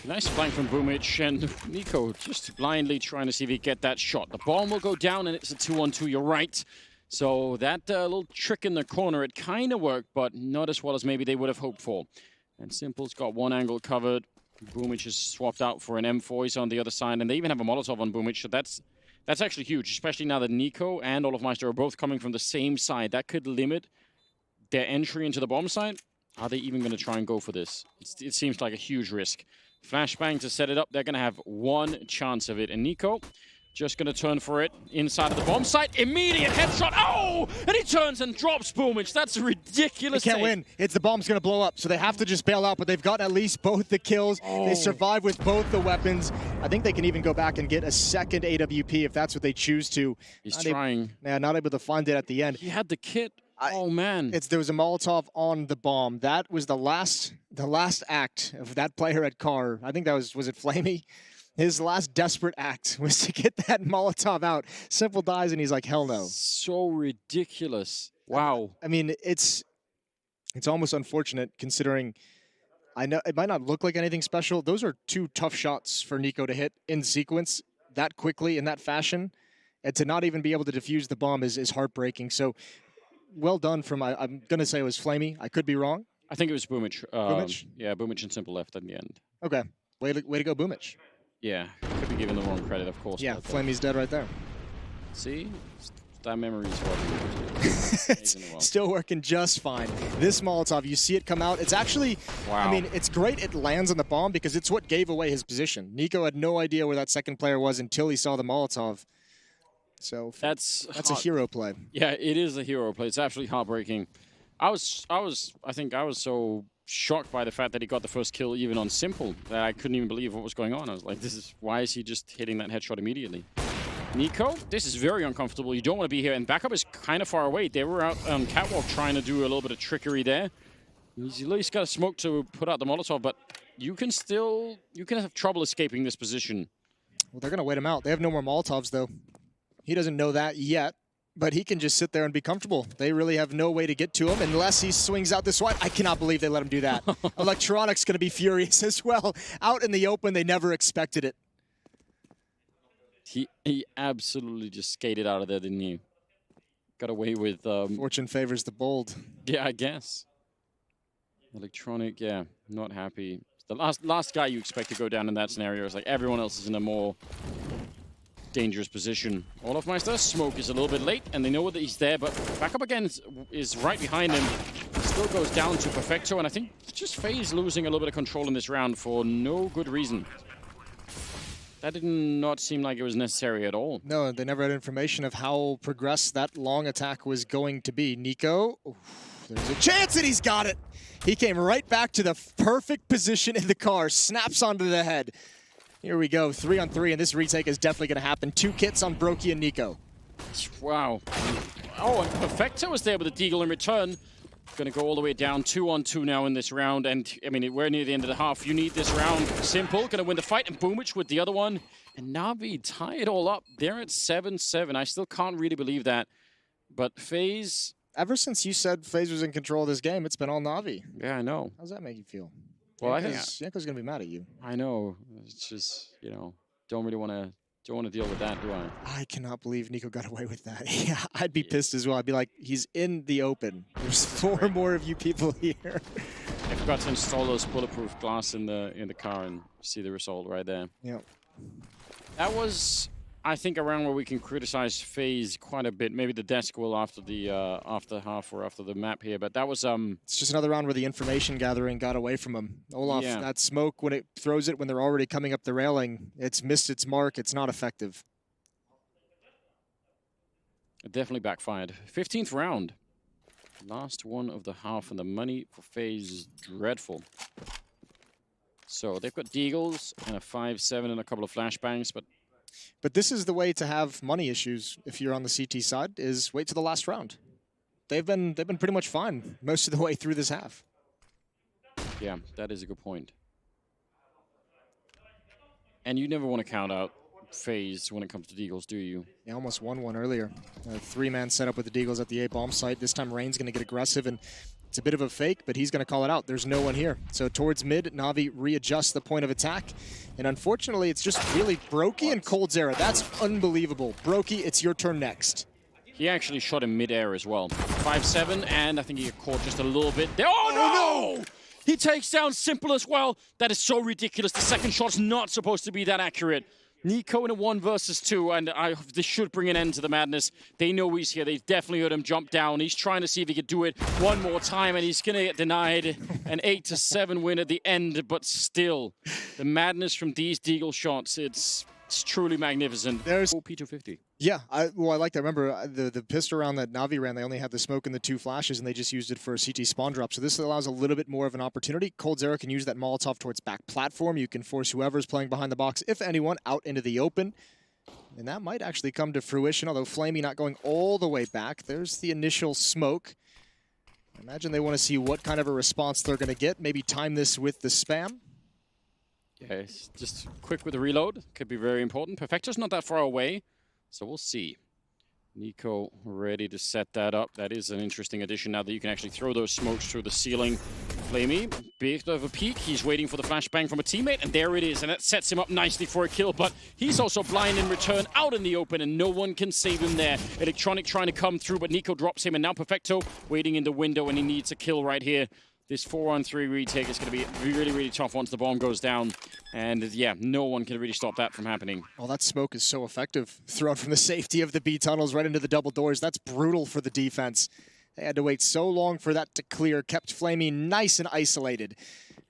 Nice flank from Boomich, and Nico just blindly trying to see if he get that shot. The bomb will go down, and it's a 2-on-2, you're right. So that little trick in the corner, it kind of worked, but not as well as maybe they would have hoped for. And Simple's got one angle covered. Boomich is swapped out for an M4. He's on the other side, and they even have a Molotov on Boomich, so that's actually huge, especially now that Nico and Olofmeister are both coming from the same side. That could limit their entry into the bomb site. Are they even going to try and go for this? It seems like a huge risk. Flashbang to set it up. They're going to have one chance of it. And Nico just going to turn for it inside of the bomb site. Immediate headshot. Oh! And he turns and drops Boomich. That's ridiculous. They can't win. It's the bomb's going to blow up, so they have to just bail out. But they've gotten at least both the kills. Oh. They survive with both the weapons. I think they can even go back and get a second AWP if that's what they choose to. He's trying. Not able to find it at the end. He had the kit. Oh man! There was a Molotov on the bomb. That was the last act of that player at Car. I think that was it Flamey? His last desperate act was to get that Molotov out. Simple dies and he's like, hell no. So ridiculous. Wow. I mean, it's almost unfortunate considering I know it might not look like anything special. Those are two tough shots for Nico to hit in sequence that quickly in that fashion, and to not even be able to defuse the bomb is heartbreaking. So. Well done from, I'm going to say it was Flamey. I could be wrong. I think it was Boomich. Boomich? Yeah, Boomich and Simple left in the end. Okay. Way to go, Boomich. Yeah, could be given the wrong credit, of course. Yeah, Flamey's dead right there. See? That memory is working. Still working just fine. This Molotov, you see it come out. It's actually, wow. I mean, it's great it lands on the bomb because it's what gave away his position. Nico had no idea where that second player was until he saw the Molotov. So that's a hero play. Yeah, it is a hero play. It's absolutely heartbreaking. I think I was so shocked by the fact that he got the first kill even on Simple that I couldn't even believe what was going on. I was like, why is he just hitting that headshot immediately? Nico, this is very uncomfortable. You don't want to be here, and backup is kind of far away. They were out on catwalk trying to do a little bit of trickery there. He's at least got a smoke to put out the Molotov, but you can have trouble escaping this position. Well, they're going to wait him out. They have no more Molotovs, though. He doesn't know that yet, but he can just sit there and be comfortable. They really have no way to get to him unless he swings out the swipe. I cannot believe they let him do that. Electronic's going to be furious as well. Out in the open, they never expected it. He absolutely just skated out of there, didn't he? Got away with... Fortune favors the bold. Yeah, I guess. Electronic, yeah, not happy. The last guy you expect to go down in that scenario is like everyone else is in a more... dangerous position. Olofmeister, smoke is a little bit late, and they know that he's there, but backup again is right behind him. Still goes down to Perfecto, and I think it's just Faze losing a little bit of control in this round for no good reason. That did not seem like it was necessary at all. No, they never had information of how progressed that long attack was going to be. Nico, there's a chance that he's got it. He came right back to the perfect position in the car, snaps onto the head. Here we go, 3-on-3, and this retake is definitely going to happen. 2 kits on Brokey and Nico. Wow. Oh, and Perfecto was there with a deagle in return. Going to go all the way down, 2-on-2 now in this round, and I mean, we're near the end of the half. You need this round. Simple, going to win the fight, and Boomich with the other one. And Navi tie it all up. They're at 7-7. I still can't really believe that. But Faze... Ever since you said Faze was in control of this game, it's been all Navi. Yeah, I know. How does that make you feel? Well, Yanko's going to be mad at you. I know. It's just, you know, don't want to deal with that, do I? I cannot believe Nico got away with that. Yeah, I'd be pissed as well. I'd be like, he's in the open. There's 4 more of you people here. I forgot to install those bulletproof glass in the car and see the result right there. Yeah. That was, I think, a round where we can criticize Faze quite a bit. Maybe the desk will after the half or after the map here, but that was It's just another round where the information gathering got away from him. Olaf, yeah. That smoke when it throws it when they're already coming up the railing, it's missed its mark. It's not effective. It definitely backfired. 15th round, last one of the half, and the money for Faze is dreadful. So they've got deagles and a 5-7 and a couple of flashbangs, But this is the way to have money issues if you're on the CT side, is wait till the last round. They've been pretty much fine most of the way through this half. Yeah, that is a good point. And you never want to count out Faze when it comes to deagles, do you? Yeah, almost won one earlier. A 3-man setup with the deagles at the A-bomb site. This time Rain's going to get aggressive, and it's a bit of a fake, but he's going to call it out. There's no one here. So towards mid, Navi readjusts the point of attack. And unfortunately, it's just really Brokey and Cold's-Era. That's unbelievable. Brokey, it's your turn next. He actually shot in mid-air as well. 5-7, and I think he got caught just a little bit there. Oh, no! He takes down Simple as well. That is so ridiculous. The second shot's not supposed to be that accurate. Nico in a 1 versus 2, and this should bring an end to the madness. They know he's here. They definitely heard him jump down. He's trying to see if he could do it one more time, and he's going to get denied. An 8-7 win at the end, but still, the madness from these deagle shots, it's truly magnificent. There's P250. Yeah, I like that. Remember, the pistol round that Navi ran, they only had the smoke and the 2 flashes, and they just used it for a CT spawn drop. So this allows a little bit more of an opportunity. coldzera can use that Molotov towards back platform. You can force whoever's playing behind the box, if anyone, out into the open. And that might actually come to fruition, although Flamey not going all the way back. There's the initial smoke. I imagine they want to see what kind of a response they're going to get. Maybe time this with the spam. Yeah, it's just quick with the reload. Could be very important. Perfecto's not that far away. So we'll see. Nico ready to set that up. That is an interesting addition now that you can actually throw those smokes through the ceiling. Flamey, bit of a peek. He's waiting for the flashbang from a teammate, and there it is. And that sets him up nicely for a kill, but he's also blind in return out in the open, and no one can save him there. Electronic trying to come through, but Nico drops him, and now Perfecto waiting in the window, and he needs a kill right here. This 4-on-3 retake is going to be really, really tough once the bomb goes down. And yeah, no one can really stop that from happening. Well, that smoke is so effective. Thrown from the safety of the B tunnels right into the double doors. That's brutal for the defense. They had to wait so long for that to clear. Kept Flamey nice and isolated.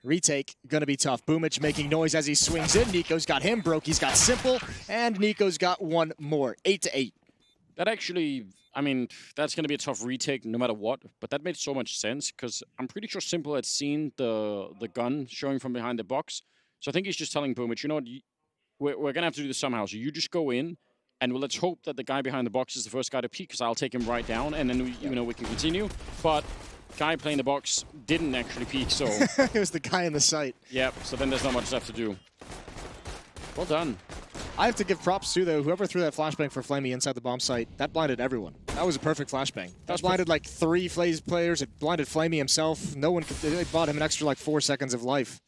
Retake, gonna be tough. Boomich making noise as he swings in. Nico's got him, Brokey's got Simple, and Nico's got one more. 8-8. That actually, I mean, that's going to be a tough retake no matter what, but that made so much sense because I'm pretty sure Simple had seen the gun showing from behind the box. So I think he's just telling Boomich, you know what, we're going to have to do this somehow. So you just go in, and let's hope that the guy behind the box is the first guy to peek because I'll take him right down, and then we can continue. But guy playing the box didn't actually peek, so... It was the guy in the sight. Yep, so then there's not much left to do. Well done. I have to give props to, though, whoever threw that flashbang for Flamey inside the bomb site, that blinded everyone. That was a perfect flashbang. That blinded like 3 Faze players. It blinded Flamey himself. No one could, they bought him an extra like 4 seconds of life.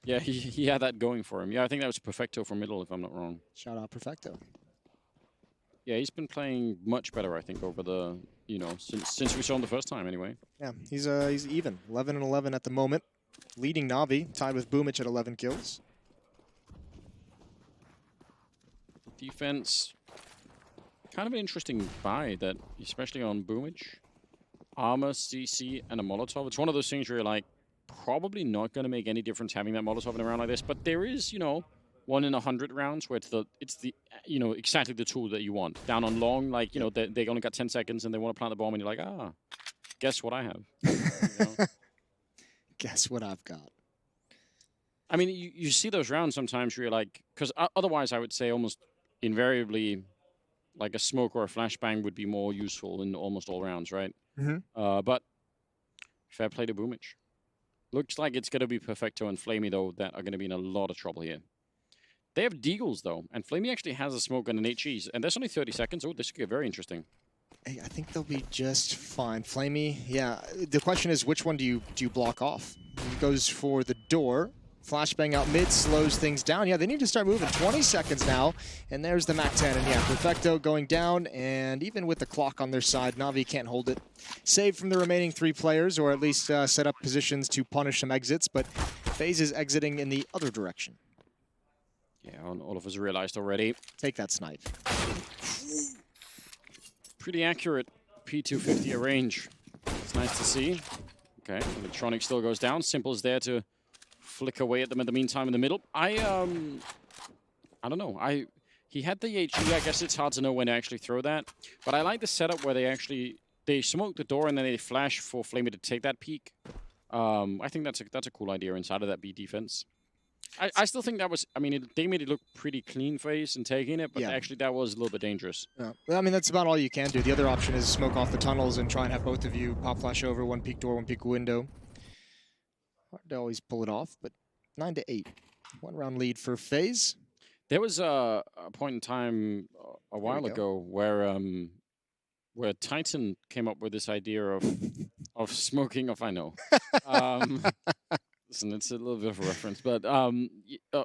Yeah, he had that going for him. Yeah, I think that was Perfecto for middle, if I'm not wrong. Shout out Perfecto. Yeah, he's been playing much better, I think, over the, since we saw him the first time, anyway. Yeah, he's even. 11-11 at the moment. Leading Navi, tied with Boomich at 11 kills. Defense, kind of an interesting buy that, especially on Boomich. Armor, CC, and a Molotov. It's one of those things where you're like, probably not going to make any difference having that Molotov in a round like this, but there is, 1 in 100 rounds where it's the exactly the tool that you want. Down on long, like, they only got 10 seconds and they want to plant the bomb and you're like, guess what I have. Guess what I've got. I mean, you see those rounds sometimes where you're like, because otherwise I would say almost invariably like a smoke or a flashbang would be more useful in almost all rounds, right? Mm-hmm. But fair play to Boomich. Looks like it's going to be Perfecto and Flamey, though, that are going to be in a lot of trouble here. They have deagles, though, and Flamey actually has a smoke and an HE, and there's only 30 seconds. Oh, this could get very interesting. Hey, I think they'll be just fine. Flamey, yeah. The question is, which one do you block off? He goes for the door. Flashbang out mid, slows things down. Yeah, they need to start moving. 20 seconds now, and there's the MAC-10. And yeah, Perfecto going down, and even with the clock on their side, Navi can't hold it. Save from the remaining 3 players, or at least set up positions to punish some exits, but Faze is exiting in the other direction. Yeah, all of us realized already. Take that snipe. Pretty accurate P250 range. It's nice to see. Okay, Electronic still goes down. Simple is there to flick away at them in the meantime in the middle. I don't know. He had the HE. I guess it's hard to know when to actually throw that. But I like the setup where they smoke the door and then they flash for Flamey to take that peek. I think that's a cool idea inside of that B defense. I still think that was, I mean, they made it look pretty clean face and taking it, but actually that was a little bit dangerous. Yeah. Well, I mean, that's about all you can do. The other option is smoke off the tunnels and try and have both of you pop flash over, 1 peek door, 1 peek window. Hard to always pull it off, but 9-8. 1 round lead for Faze. There was a point in time a while ago where Titan came up with this idea of smoking off. I know. Listen, it's a little bit of a reference, but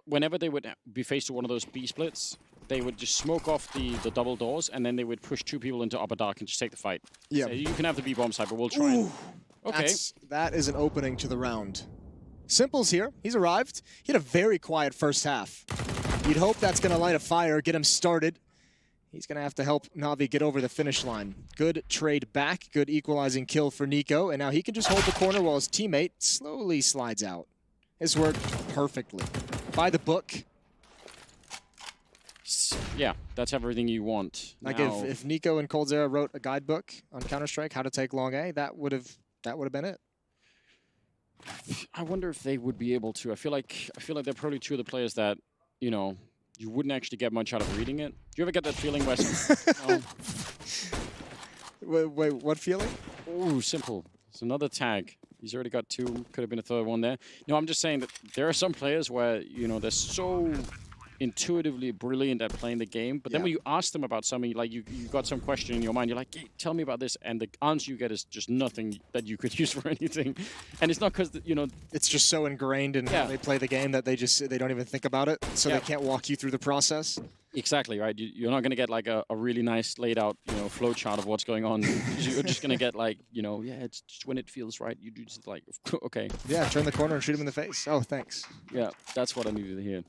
whenever they would be faced with one of those B splits, they would just smoke off the double doors, and then they would push 2 people into upper dark and just take the fight. Yeah, so you can have the B bomb side, but we'll try. And... Okay, that is an opening to the round. Simple's here. He's arrived. He had a very quiet first half. You'd hope that's going to light a fire, get him started. He's going to have to help Navi get over the finish line. Good trade back, good equalizing kill for Nico, and now he can just hold the corner while his teammate slowly slides out. This worked perfectly. By the book. Yeah, that's everything you want. Like now, if Nico and Coldzera wrote a guidebook on Counter-Strike, how to take long A, that would have been it. I wonder if they would be able to. I feel like they're probably two of the players that, you know, you wouldn't actually get much out of reading it. Do you ever get that feeling where... Wait, what feeling? Oh, simple. It's another tag. He's already got two. Could have been a third one there. No, I'm just saying that there are some players where, you know, they're so intuitively brilliant at playing the game, but then when you ask them about something, like you got some question in your mind, you're like, hey, tell me about this, and the answer you get is just nothing that you could use for anything. And it's not because, you know... It's just so ingrained in how they play the game that they don't even think about it, so they can't walk you through the process. Exactly, right? You're not going to get like a really nice laid out, you know, flow chart of what's going on. You're just going to get like, you know, yeah, it's just when it feels right, you do just like, okay. Yeah, turn the corner and shoot him in the face. Oh, thanks. Yeah, that's what I needed to hear.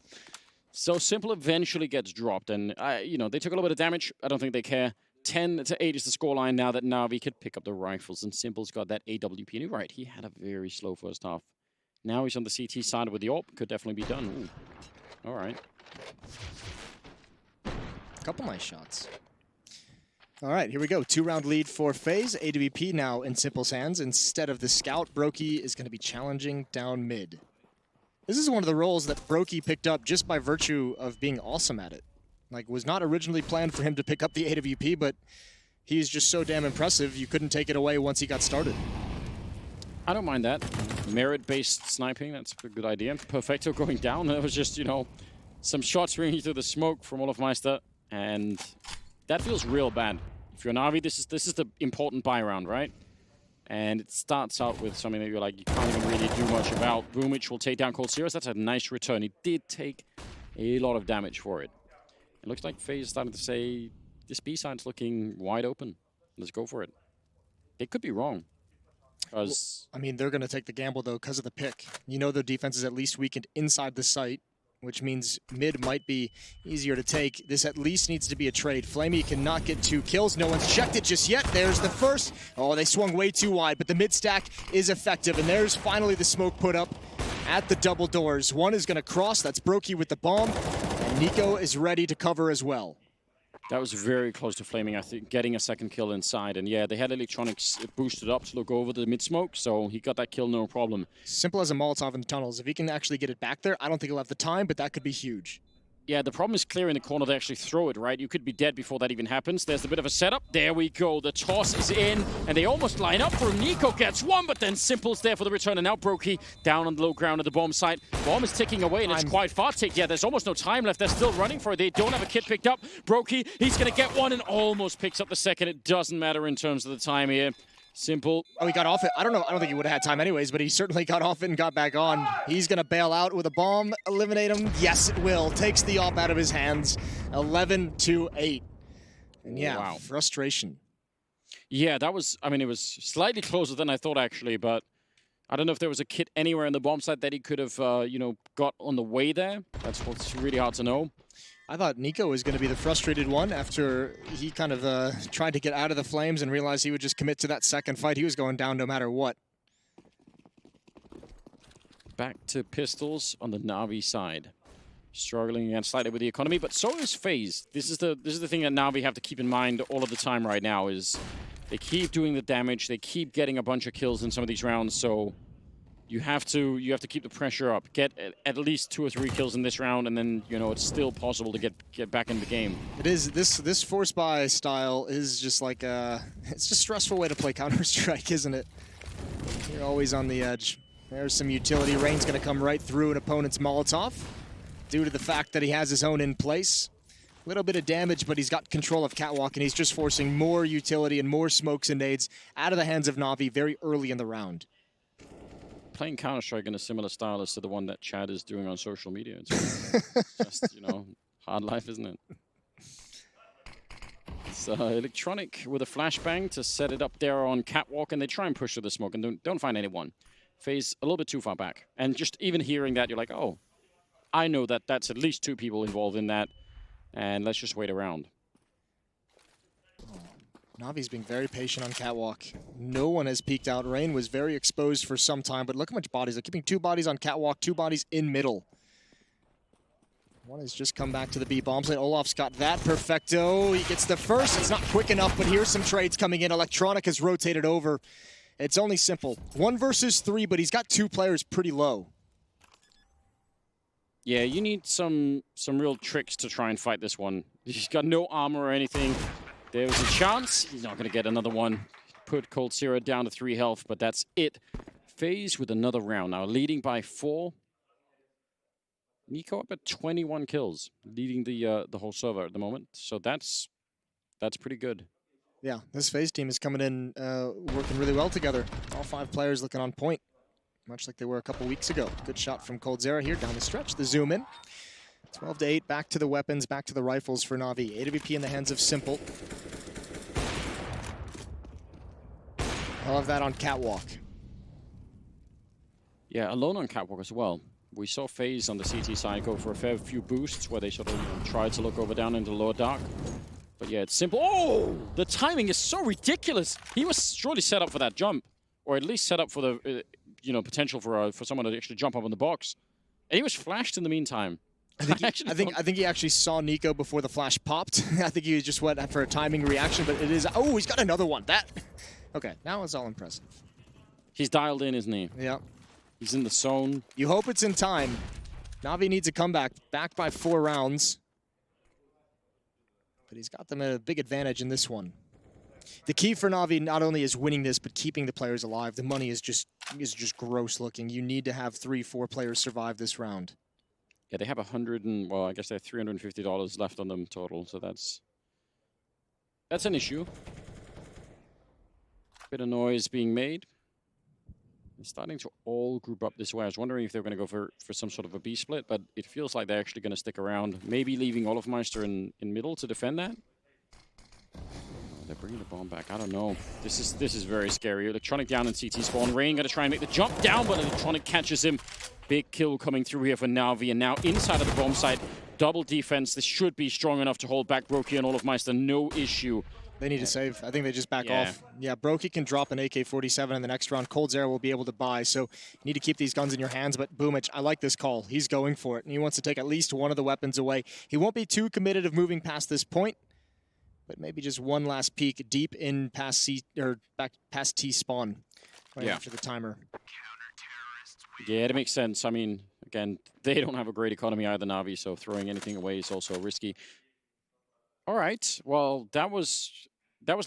So Simple eventually gets dropped, and you know, they took a little bit of damage. I don't think they care. 10-8 is the scoreline now that Navi could pick up the rifles, and Simple's got that AWP. And you're right, he had a very slow first half. Now he's on the CT side with the AWP. Could definitely be done. Ooh. All right. Couple nice shots. All right, here we go. 2-round lead for Faze. AWP now in Simple's hands. Instead of the scout, Brokey is going to be challenging down mid. This is one of the roles that Brokey picked up just by virtue of being awesome at it. Like, was not originally planned for him to pick up the AWP, but he's just so damn impressive, you couldn't take it away once he got started. I don't mind that. Merit-based sniping, that's a good idea. Perfecto going down. That was just, you know, some shots ringing through the smoke from Olofmeister, and that feels real bad. If you're Navi, this is the important buy round, right? And it starts out with something that you're like, you can't even really do much about. Boomich will take down Coldzera. That's a nice return. He did take a lot of damage for it. It looks like Faze is starting to say, this B side's looking wide open. Let's go for it. They could be wrong. Because I mean, they're going to take the gamble, though, because of the pick. You know their defense is at least weakened inside the site, which means mid might be easier to take. This at least needs to be a trade. Flamey cannot get 2 kills. No one's checked it just yet. There's the first. Oh, they swung way too wide, but the mid stack is effective. And there's finally the smoke put up at the double doors. One is going to cross. That's Brokey with the bomb. And Nico is ready to cover as well. That was very close to Flaming, I think, getting a second kill inside. And yeah, they had electronics boosted up to look over the mid-smoke, so he got that kill no problem. Simple as a Molotov in the tunnels. If he can actually get it back there, I don't think he'll have the time, but that could be huge. Yeah, the problem is clearing the corner to actually throw it, right? You could be dead before that even happens. There's a bit of a setup. There we go. The toss is in, and they almost line up for him. Nico gets one, but then Simple's there for the return, and now Brokey down on the low ground at the bomb site. Bomb is ticking away, and it's quite far ticked. Yeah, there's almost no time left. They're still running for it. They don't have a kit picked up. Brokey, he's going to get one and almost picks up the second. It doesn't matter in terms of the time here. Simple. Oh, he got off it. I don't know. I don't think he would have had time anyways, but he certainly got off it and got back on. He's going to bail out with a bomb. Eliminate him. Yes, it will. Takes the op out of his hands. 11-8. And yeah, wow. Frustration. Yeah, that was, I mean, it was slightly closer than I thought, actually, but I don't know if there was a kit anywhere in the bomb site that he could have, you know, got on the way there. That's what's really hard to know. I thought Nico was going to be the frustrated one after he kind of tried to get out of the flames and realized he would just commit to that second fight. He was going down no matter what. Back to pistols on the Navi side. Struggling again slightly with the economy, but so is Faze. This is the thing that Navi have to keep in mind all of the time right now is they keep doing the damage, they keep getting a bunch of kills in some of these rounds, so you have to keep the pressure up. Get at least 2 or 3 kills in this round, and then, you know, it's still possible to get back in the game. It is. This force buy style is just like it's just a stressful way to play Counter-Strike, isn't it? You're always on the edge. There's some utility. Rain's going to come right through an opponent's Molotov due to the fact that he has his own in place. A little bit of damage, but he's got control of Catwalk, and he's just forcing more utility and more smokes and nades out of the hands of Navi very early in the round. Playing Counter-Strike in a similar style as to the one that Chad is doing on social media. It's just, you know, hard life, isn't it? So Electronic with a flashbang to set it up there on Catwalk, and they try and push through the smoke and don't find anyone. Faze a little bit too far back. And just even hearing that, you're like, oh, I know that that's at least 2 people involved in that, and let's just wait around. Navi's being very patient on Catwalk. No one has peeked out. Rain was very exposed for some time, but look how much bodies. They're keeping 2 bodies on Catwalk, 2 bodies in middle. One has just come back to the B bomb site. Olaf's got that perfecto. He gets the first. It's not quick enough, but here's some trades coming in. Electronic has rotated over. It's only simple. 1 versus 3, but he's got 2 players pretty low. Yeah, you need some real tricks to try and fight this one. He's got no armor or anything. There was a chance. He's not going to get another one. Put coldzera down to 3 health, but that's it. Faze with another round now, leading by 4. Nico up at 21 kills, leading the whole server at the moment. So that's pretty good. Yeah, this Faze team is coming in working really well together. All 5 players looking on point, much like they were a couple weeks ago. Good shot from coldzera here down the stretch. The zoom in. 12-8, back to the weapons, back to the rifles for Navi. AWP in the hands of Simple. I love that on Catwalk. Yeah, alone on Catwalk as well. We saw Faze on the CT side go for a fair few boosts where they sort of tried to look over down into lower dark. But yeah, it's Simple. Oh, the timing is so ridiculous. He was surely set up for that jump, or at least set up for the potential for someone to actually jump up on the box. And he was flashed in the meantime. I think he actually saw Nico before the flash popped. I think he just went for a timing reaction, but it is. Oh, he's got another one. Okay, now it's all impressive. He's dialed in, isn't he? Yeah. He's in the zone. You hope it's in time. Navi needs a comeback, back by 4 rounds. But he's got them at a big advantage in this one. The key for Navi not only is winning this, but keeping the players alive. The money is just gross looking. You need to have 3-4 players survive this round. Yeah, they have I guess they have $350 left on them total, so that's an issue. Bit of noise being made. They're starting to all group up this way. I was wondering if they were going to go for some sort of a B split, but it feels like they're actually going to stick around. Maybe leaving Olafmeister in middle to defend that. Oh, they're bringing the bomb back. I don't know. This is very scary. Electronic down in CT spawn. Rain going to try and make the jump down, but Electronic catches him. Big kill coming through here for Navi, and now inside of the bomb site. Double defense. This should be strong enough to hold back Brokey and Olafmeister. No issue. They need to save. I think they just back off. Yeah, Brokey can drop an AK-47 in the next round. coldzera will be able to buy, so you need to keep these guns in your hands. But Boomich, I like this call. He's going for it, and he wants to take at least one of the weapons away. He won't be too committed of moving past this point, but maybe just one last peek deep in past C or back past T spawn right after the timer. Yeah, it makes sense. I mean, again, they don't have a great economy either, Navi, so throwing anything away is also risky. All right. Well, there were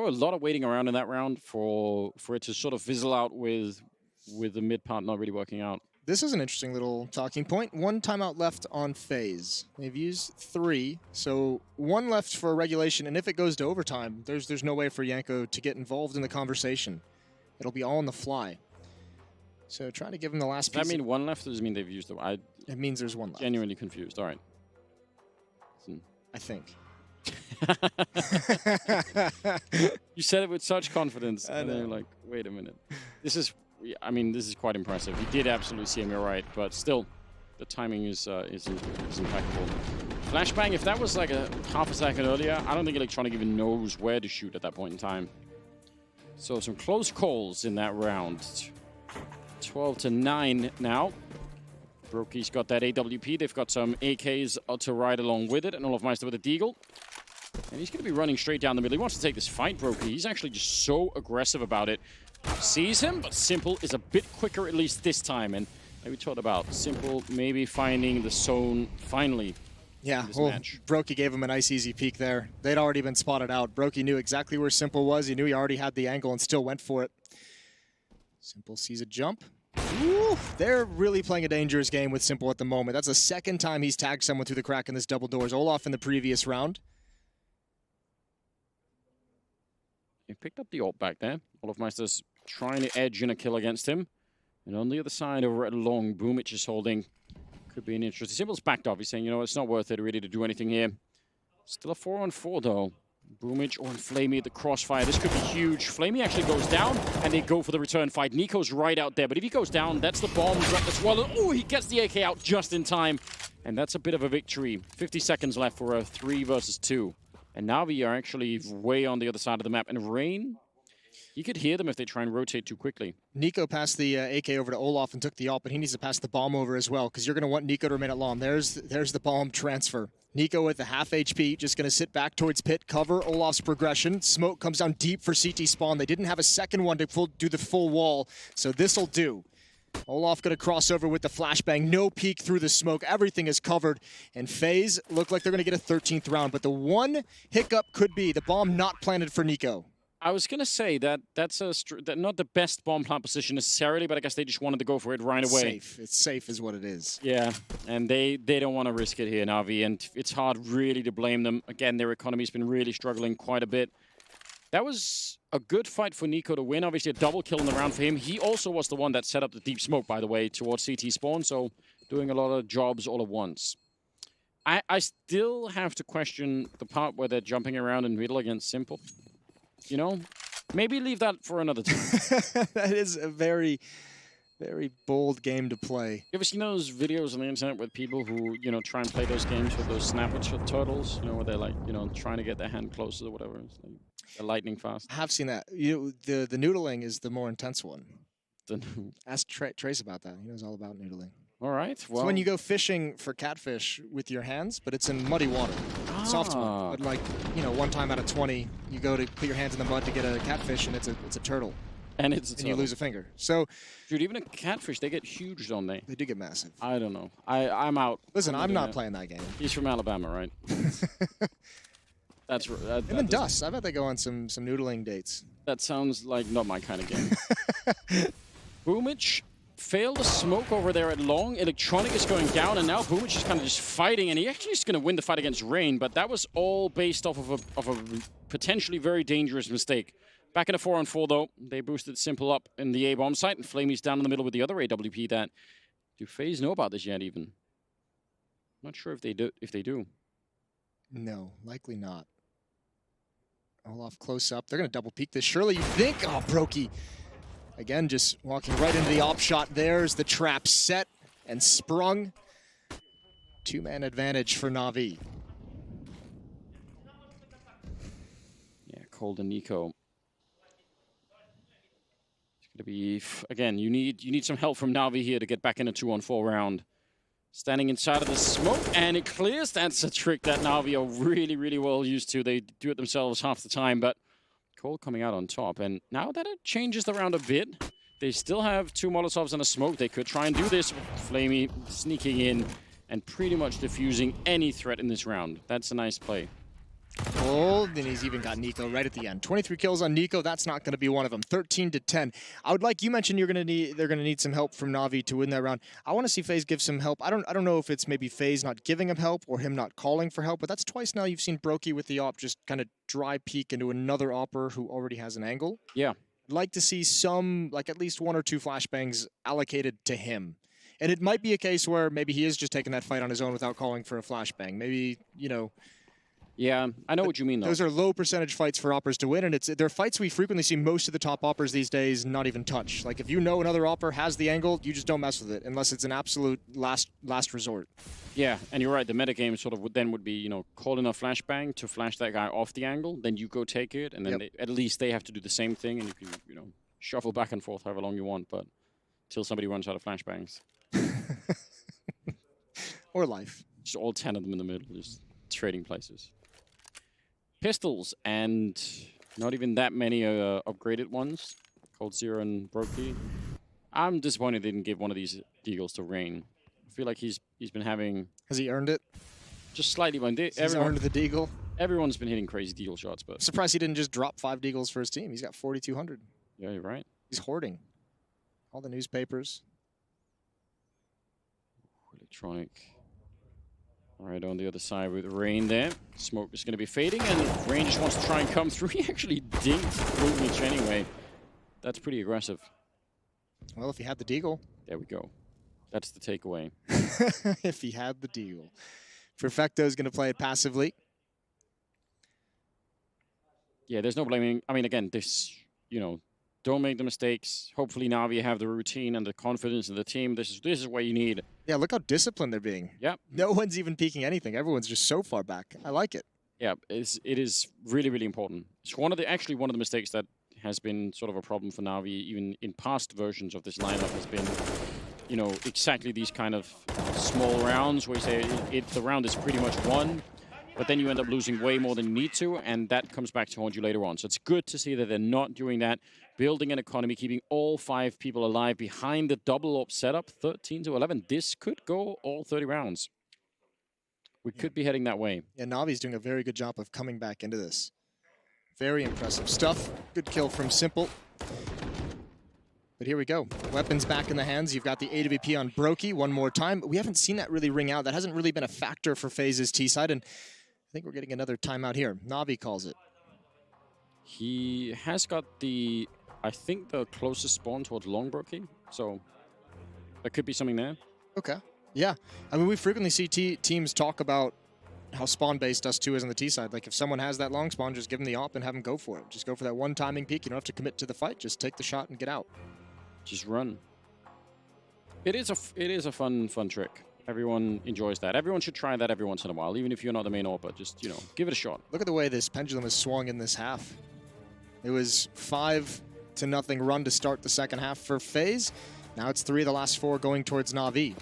a lot of waiting around in that round for it to sort of fizzle out with the mid part not really working out. This is an interesting little talking point. 1 timeout left on Faze. They've used 3, so 1 left for regulation, and if it goes to overtime, there's no way for Yanko to get involved in the conversation. It'll be all on the fly. So trying to give him the last piece. Does that mean 1 left, or does it mean they've used it? It means there's 1 left. Genuinely confused. All right. I think. You said it with such confidence, and then you're like, wait a minute. This is quite impressive. He did absolutely see him, you're right, but still, the timing is impeccable. Flashbang, if that was like a half a second earlier, I don't think Electronic even knows where to shoot at that point in time. So some close calls in that round. 12-9 now. Brokey's got that AWP. They've got some AKs to ride along with it, and Olafmeister with a deagle. And he's going to be running straight down the middle. He wants to take this fight, Brokey. He's actually just so aggressive about it. Sees him, but Simple is a bit quicker, at least this time. And we talked about Simple maybe finding the zone finally. Yeah, well, Brokey gave him a nice easy peek there. They'd already been spotted out. Brokey knew exactly where Simple was. He knew he already had the angle and still went for it. Simple sees a jump. Woo! They're really playing a dangerous game with Simple at the moment. That's the 2nd time he's tagged someone through the crack in this double doors. Olaf in the previous round. He picked up the ult back there. Olafmeister's trying to edge in a kill against him. And on the other side, over at long, Boomich is holding. Could be an interesting. Simple's backed off. He's saying, you know, it's not worth it really to do anything here. Still a 4-on-4, though. Boomage or Flamey at the crossfire. This could be huge. Flamey actually goes down, and they go for the return fight. Nico's right out there, but if he goes down, that's the bomb threat as well. Oh, he gets the AK out just in time, and that's a bit of a victory. 50 seconds left for a 3 versus 2. And Navi are actually way on the other side of the map. And Rain, you could hear them if they try and rotate too quickly. Nico passed the AK over to Olaf and took the op, but he needs to pass the bomb over as well, because you're going to want Nico to remain at long. There's the bomb transfer. Nico with the half HP, just going to sit back towards pit, cover Olaf's progression. Smoke comes down deep for CT spawn. They didn't have a second one to do the full wall, so this'll do. Olaf going to cross over with the flashbang. No peek through the smoke. Everything is covered. And FaZe look like they're going to get a 13th round, but the one hiccup could be the bomb not planted for Nico. I was going to say that's not the best bomb plant position necessarily, but I guess they just wanted to go for it right away. Safe. It's safe is what it is. Yeah, and they don't want to risk it here, Navi, and it's hard really to blame them. Again, their economy's been really struggling quite a bit. That was a good fight for Nico to win. Obviously, a double kill in the round for him. He also was the one that set up the deep smoke, by the way, towards CT spawn, so doing a lot of jobs all at once. I still have to question the part where they're jumping around in middle against Simple. You know, maybe leave that for another time. That is a very, very bold game to play. You ever seen those videos on the internet with people who, you know, try and play those games with those snapper turtles? You know, where they're like, you know, trying to get their hand closer or whatever. It's like they're lightning fast. I have seen that. You know, the noodling is the more intense one. Ask Trace about that. He knows all about noodling. All right. Well, it's when you go fishing for catfish with your hands, but it's in muddy water. Soft one. But like, you know, 1 time out of 20, you go to put your hands in the mud to get a catfish, and it's a turtle. And it's a turtle. You lose a finger. So, dude, even a catfish, they get huge, don't they? They do get massive. I don't know. I'm out. Listen, I'm not playing that game. He's from Alabama, right? That's right. Him and Dust. I bet they go on some noodling dates. That sounds like not my kind of game. Boomage failed to smoke over there at long. Electronic is going down, and now Boomage is kind of just fighting, and he actually is going to win the fight against Rain, but that was all based off of a potentially very dangerous mistake. Back in a 4-on-4, though, they boosted Simple up in the A-bomb site, and Flamey's down in the middle with the other AWP. That do FaZe know about this yet, even? Not sure if they do. No, likely not. Olaf close up. They're going to double peek this. Surely you think, oh, Brokey. Again, just walking right into the op shot. There's the trap set and sprung. 2-man advantage for Navi. Yeah, Cold and Nico. It's going to be, again, you need some help from Navi here to get back in a 2-on-4 round. Standing inside of the smoke, and it clears. That's a trick that Navi are really, really well used to. They do it themselves half the time, but Cole coming out on top, and now that it changes the round a bit, they still have 2 Molotovs and a smoke. They could try and do this. Flamey sneaking in and pretty much diffusing any threat in this round. That's a nice play. Oh, then he's even got Nico right at the end. 23 kills on Nico. That's not going to be one of them. 13-10. I would like you mentioned they're going to need some help from Navi to win that round. I want to see FaZe give some help. I don't know if it's maybe FaZe not giving him help or him not calling for help, but that's twice now you've seen Brokey with the op just kind of dry peek into another opper who already has an angle. Yeah. I'd like to see some, like at least 1 or 2 flashbangs allocated to him. And it might be a case where maybe he is just taking that fight on his own without calling for a flashbang. Maybe, you know. Yeah, I know what you mean, though. Those are low percentage fights for oppers to win, and they're fights we frequently see most of the top oppers these days not even touch. Like, if you know another opper has the angle, you just don't mess with it, unless it's an absolute last resort. Yeah, and you're right. The metagame sort of would be, you know, calling a flashbang to flash that guy off the angle, then you go take it, and then at least they have to do the same thing, and you can, you know, shuffle back and forth however long you want, but till somebody runs out of flashbangs. Or life. Just all 10 of them in the middle, just trading places. Pistols, and not even that many upgraded ones. Cold Zero and Brokey. I'm disappointed they didn't give one of these deagles to Rain. I feel like he's been having... Has he earned it? Just slightly. He's earned the deagle? Everyone's been hitting crazy deagle shots, but... I'm surprised he didn't just drop 5 deagles for his team. He's got 4,200. Yeah, you're right. He's hoarding. All the newspapers. Electronic. All right, on the other side with Rain there. Smoke is going to be fading, and Rain just wants to try and come through. He actually dinked Boomage anyway. That's pretty aggressive. Well, if he had the deagle. There we go. That's the takeaway. If he had the deagle. Perfecto is going to play it passively. Yeah, there's no blaming. I mean, again, this, don't make the mistakes. Hopefully Navi have the routine and the confidence in the team. This is what you need. Yeah, look how disciplined they're being. Yep. No one's even peeking anything. Everyone's just so far back. I like it. Yeah, it is really, really important. It's one of the mistakes that has been sort of a problem for Navi, even in past versions of this lineup, has been, exactly these kind of small rounds where you say the round is pretty much won, but then you end up losing way more than you need to, and that comes back to haunt you later on. So it's good to see that they're not doing that, building an economy, keeping all 5 people alive behind the double AWP setup, 13-11. This could go all 30 rounds. We could be heading that way. Yeah, Navi's doing a very good job of coming back into this. Very impressive stuff. Good kill from Simple. But here we go. Weapons back in the hands. You've got the AWP on Brokey one more time. We haven't seen that really ring out. That hasn't really been a factor for Faze's T-side, and I think we're getting another timeout here. Navi calls it. He has got I think the closest spawn towards long Brokey, so there could be something there. Okay. Yeah. I mean, we frequently see teams talk about how spawn-based us 2 is on the T side. Like, if someone has that long spawn, just give them the AWP and have them go for it. Just go for that one timing peak. You don't have to commit to the fight. Just take the shot and get out. Just run. It is a fun trick. Everyone enjoys that. Everyone should try that every once in a while, even if you're not the main AWPer. Just, give it a shot. Look at the way this pendulum has swung in this half. It was 5-0 run to start the second half for Faze. Now it's 3 of the last 4 going towards Navi.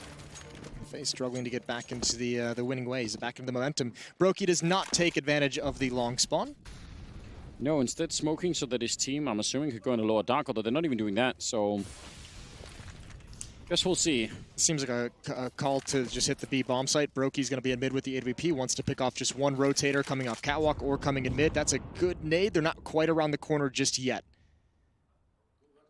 Faze struggling to get back into the winning ways, back into the momentum. Brokey does not take advantage of the long spawn. No, instead smoking so that his team, I'm assuming, could go into lower dark, although they're not even doing that, so guess we'll see. Seems like a call to just hit the B bomb site. Brokey's going to be in mid with the AWP, wants to pick off just one rotator coming off catwalk or coming in mid. That's a good nade. They're not quite around the corner just yet.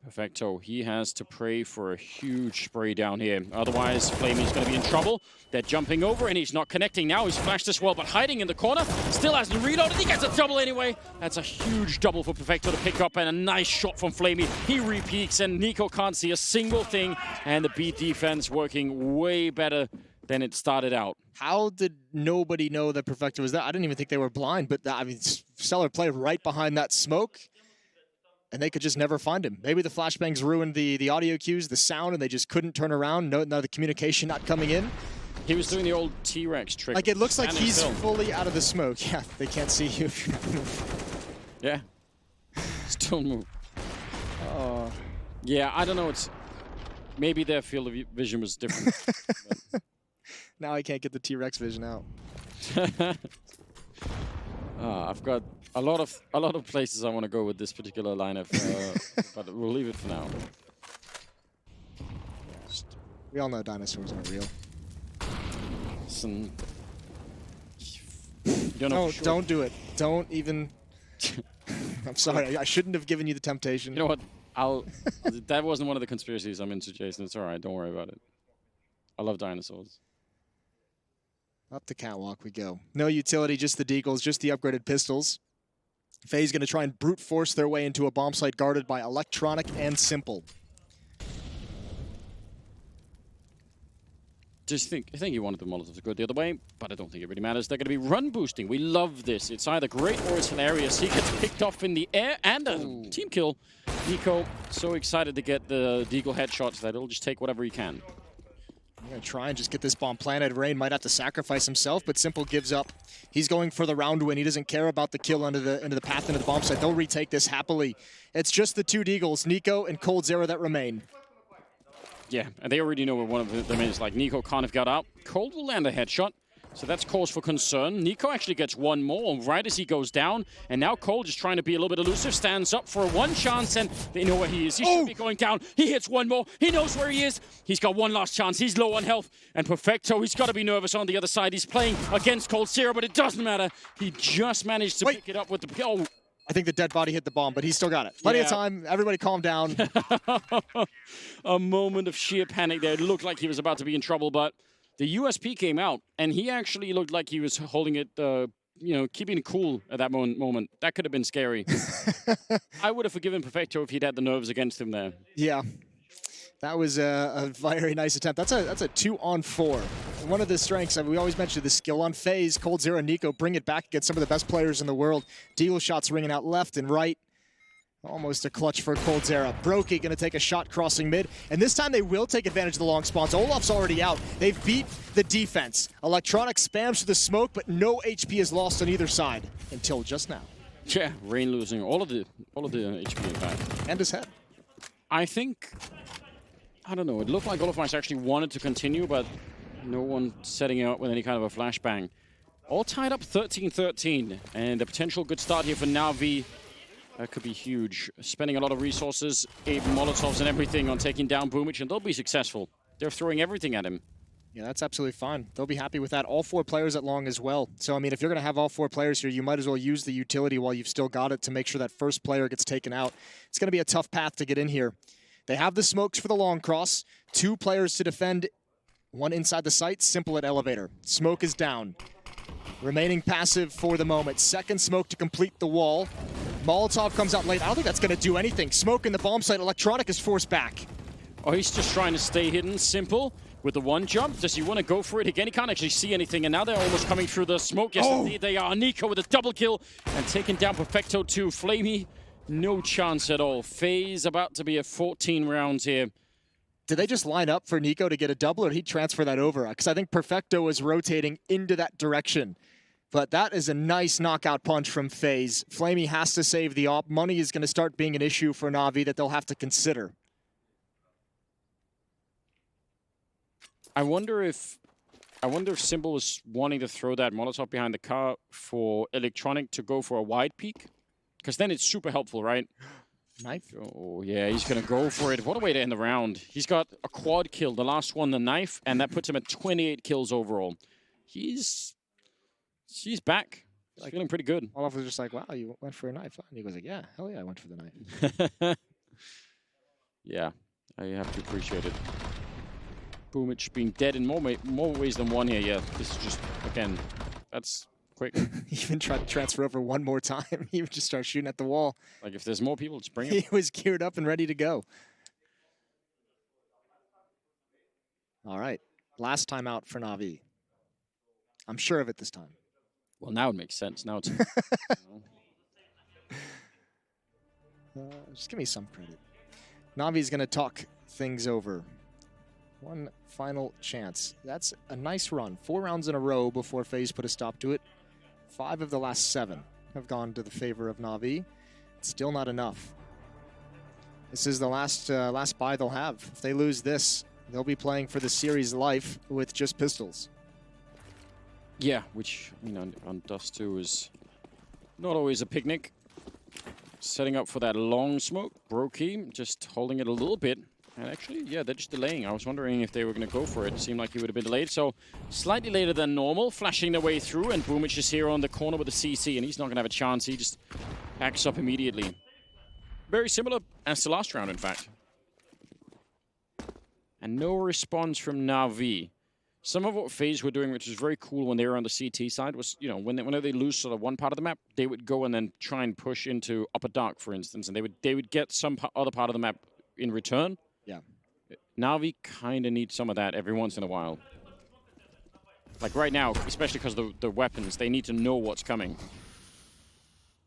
Perfecto. He has to pray for a huge spray down here. Otherwise, Flamey's going to be in trouble. They're jumping over, and he's not connecting now. He's flashed as well, but hiding in the corner. Still hasn't reloaded. He gets a double anyway. That's a huge double for Perfecto to pick up, and a nice shot from Flamey. He repeats, and Nico can't see a single thing, and the B defense working way better than it started out. How did nobody know that Perfecto was there? I didn't even think they were blind, but I mean, stellar play right behind that smoke. And they could just never find him. Maybe the flashbangs ruined the audio cues, the sound, and they just couldn't turn around. No, the communication not coming in. He was doing the old T-Rex trick. Like, it looks like he's fully out of the smoke. Yeah, they can't see you if you're not moving. Yeah. Still move. Yeah, I don't know. Maybe their field of vision was different. Now I can't get the T-Rex vision out. I've got a lot of places I want to go with this particular lineup, but we'll leave it for now. We all know dinosaurs aren't real. Listen, you don't know. Sure. Don't do it. Don't even. I'm sorry. I shouldn't have given you the temptation. You know what? That wasn't one of the conspiracies I'm into, Jason. It's all right. Don't worry about it. I love dinosaurs. Up the catwalk we go. No utility, just the deagles, just the upgraded pistols. Faze going to try and brute force their way into a bomb site guarded by Electronic and Simple. I think he wanted the Molotov to go the other way, but I don't think it really matters. They're going to be run boosting. We love this. It's either great or it's hilarious. He gets picked off in the air and a team kill. Nico, so excited to get the deagle headshots that he'll just take whatever he can. I'm going to try and just get this bomb planted. Rain might have to sacrifice himself, but Simple gives up. He's going for the round win. He doesn't care about the kill into the path into the bomb site. They'll retake this happily. It's just the 2 deagles, Nico and Cold Zero, that remain. Yeah, and they already know where one of them is. Like, Nico can't have got out. Cold will land a headshot, so that's cause for concern. Nico actually gets one more right as he goes down, and now Cold is trying to be a little bit elusive, stands up for one chance, and they know where he is. He should be going down. He hits one more. He knows where he is. He's got one last chance. He's low on health, and Perfecto, he's got to be nervous on the other side. He's playing against Cold Zero, but it doesn't matter. He just managed to pick it up with the... Oh. I think the dead body hit the bomb, but he's still got it. Plenty of time. Everybody calm down. A moment of sheer panic there. It looked like he was about to be in trouble, but the USP came out, and he actually looked like he was holding it, keeping it cool at that moment. That could have been scary. I would have forgiven Perfecto if he'd had the nerves against him there. Yeah. That was a very nice attempt. That's a 2-on-4. One of the strengths, we always mention the skill on Faze. coldzera and Nico bring it back against some of the best players in the world. Deagle shots ringing out left and right. Almost a clutch for coldzera. Brokey going to take a shot crossing mid. And this time they will take advantage of the long spawns. Olaf's already out. They've beat the defense. Electronic spams through the smoke, but no HP is lost on either side until just now. Yeah, Rain losing all of the HP in fact. And his head. I think, I don't know, it looked like Olaf actually wanted to continue, but no one setting out with any kind of a flashbang. All tied up 13-13, and a potential good start here for Navi. That could be huge. Spending a lot of resources, 8 Molotovs and everything on taking down Boomich, and they'll be successful. They're throwing everything at him. Yeah, that's absolutely fine. They'll be happy with that. All 4 players at long as well. So, I mean, if you're going to have all 4 players here, you might as well use the utility while you've still got it to make sure that first player gets taken out. It's going to be a tough path to get in here. They have the smokes for the long cross. 2 players to defend. 1 inside the site. Simple at elevator. Smoke is down. Remaining passive for the moment. Second smoke to complete the wall. Molotov comes out late. I don't think that's going to do anything. Smoke in the bomb site. Electronic is forced back. Oh, he's just trying to stay hidden. Simple with the 1 jump. Does he want to go for it again? He can't actually see anything, and now they're almost coming through the smoke. Yes, indeed they are. Nico with a double kill and taking down Perfecto 2. Flamey, no chance at all. Faze about to be at 14 rounds here. Did they just line up for Nico to get a double, or did he transfer that over? Because I think Perfecto was rotating into that direction. But that is a nice knockout punch from Faze. Flamey has to save the op. Money is going to start being an issue for Navi that they'll have to consider. I wonder if Simple was wanting to throw that Molotov behind the car for Electronic to go for a wide peek. Because then it's super helpful, right? Knife? Oh, yeah, he's going to go for it. What a way to end the round. He's got a quad kill, the last one, the knife, and that puts him at 28 kills overall. He's back. He's feeling pretty good. Olaf was just like, wow, you went for a knife. And he goes like, yeah, hell yeah, I went for the knife. Yeah, I have to appreciate it. Boomich being dead in more ways than one here. Yeah, this is just, again, that's quick. He even tried to transfer over one more time. He would just start shooting at the wall. Like, if there's more people, just bring them. He was geared up and ready to go. All right, last time out for Navi. I'm sure of it this time. Well, now it makes sense. Now it's... Just give me some credit. Navi's going to talk things over. One final chance. That's a nice run. 4 rounds in a row before Faze put a stop to it. 5 of the last 7 have gone to the favor of Navi. It's still not enough. This is the last buy they'll have. If they lose this, they'll be playing for the series life with just pistols. Yeah, which, you know, on Dust 2 is not always a picnic. Setting up for that long smoke. Brokey just holding it a little bit. And actually, yeah, they're just delaying. I was wondering if they were going to go for it. It seemed like he would have been delayed. So slightly later than normal, flashing their way through. And Boomich is here on the corner with the CC. And he's not going to have a chance. He just backs up immediately. Very similar as the last round, in fact. And no response from Navi. Some of what FaZe were doing, which was very cool when they were on the CT side, was, you know, whenever they lose sort of one part of the map, they would go and then try and push into Upper Dark, for instance. And they would get some other part of the map in return. Yeah. Navi kind of need some of that every once in a while. Like right now, especially because of the weapons, they need to know what's coming.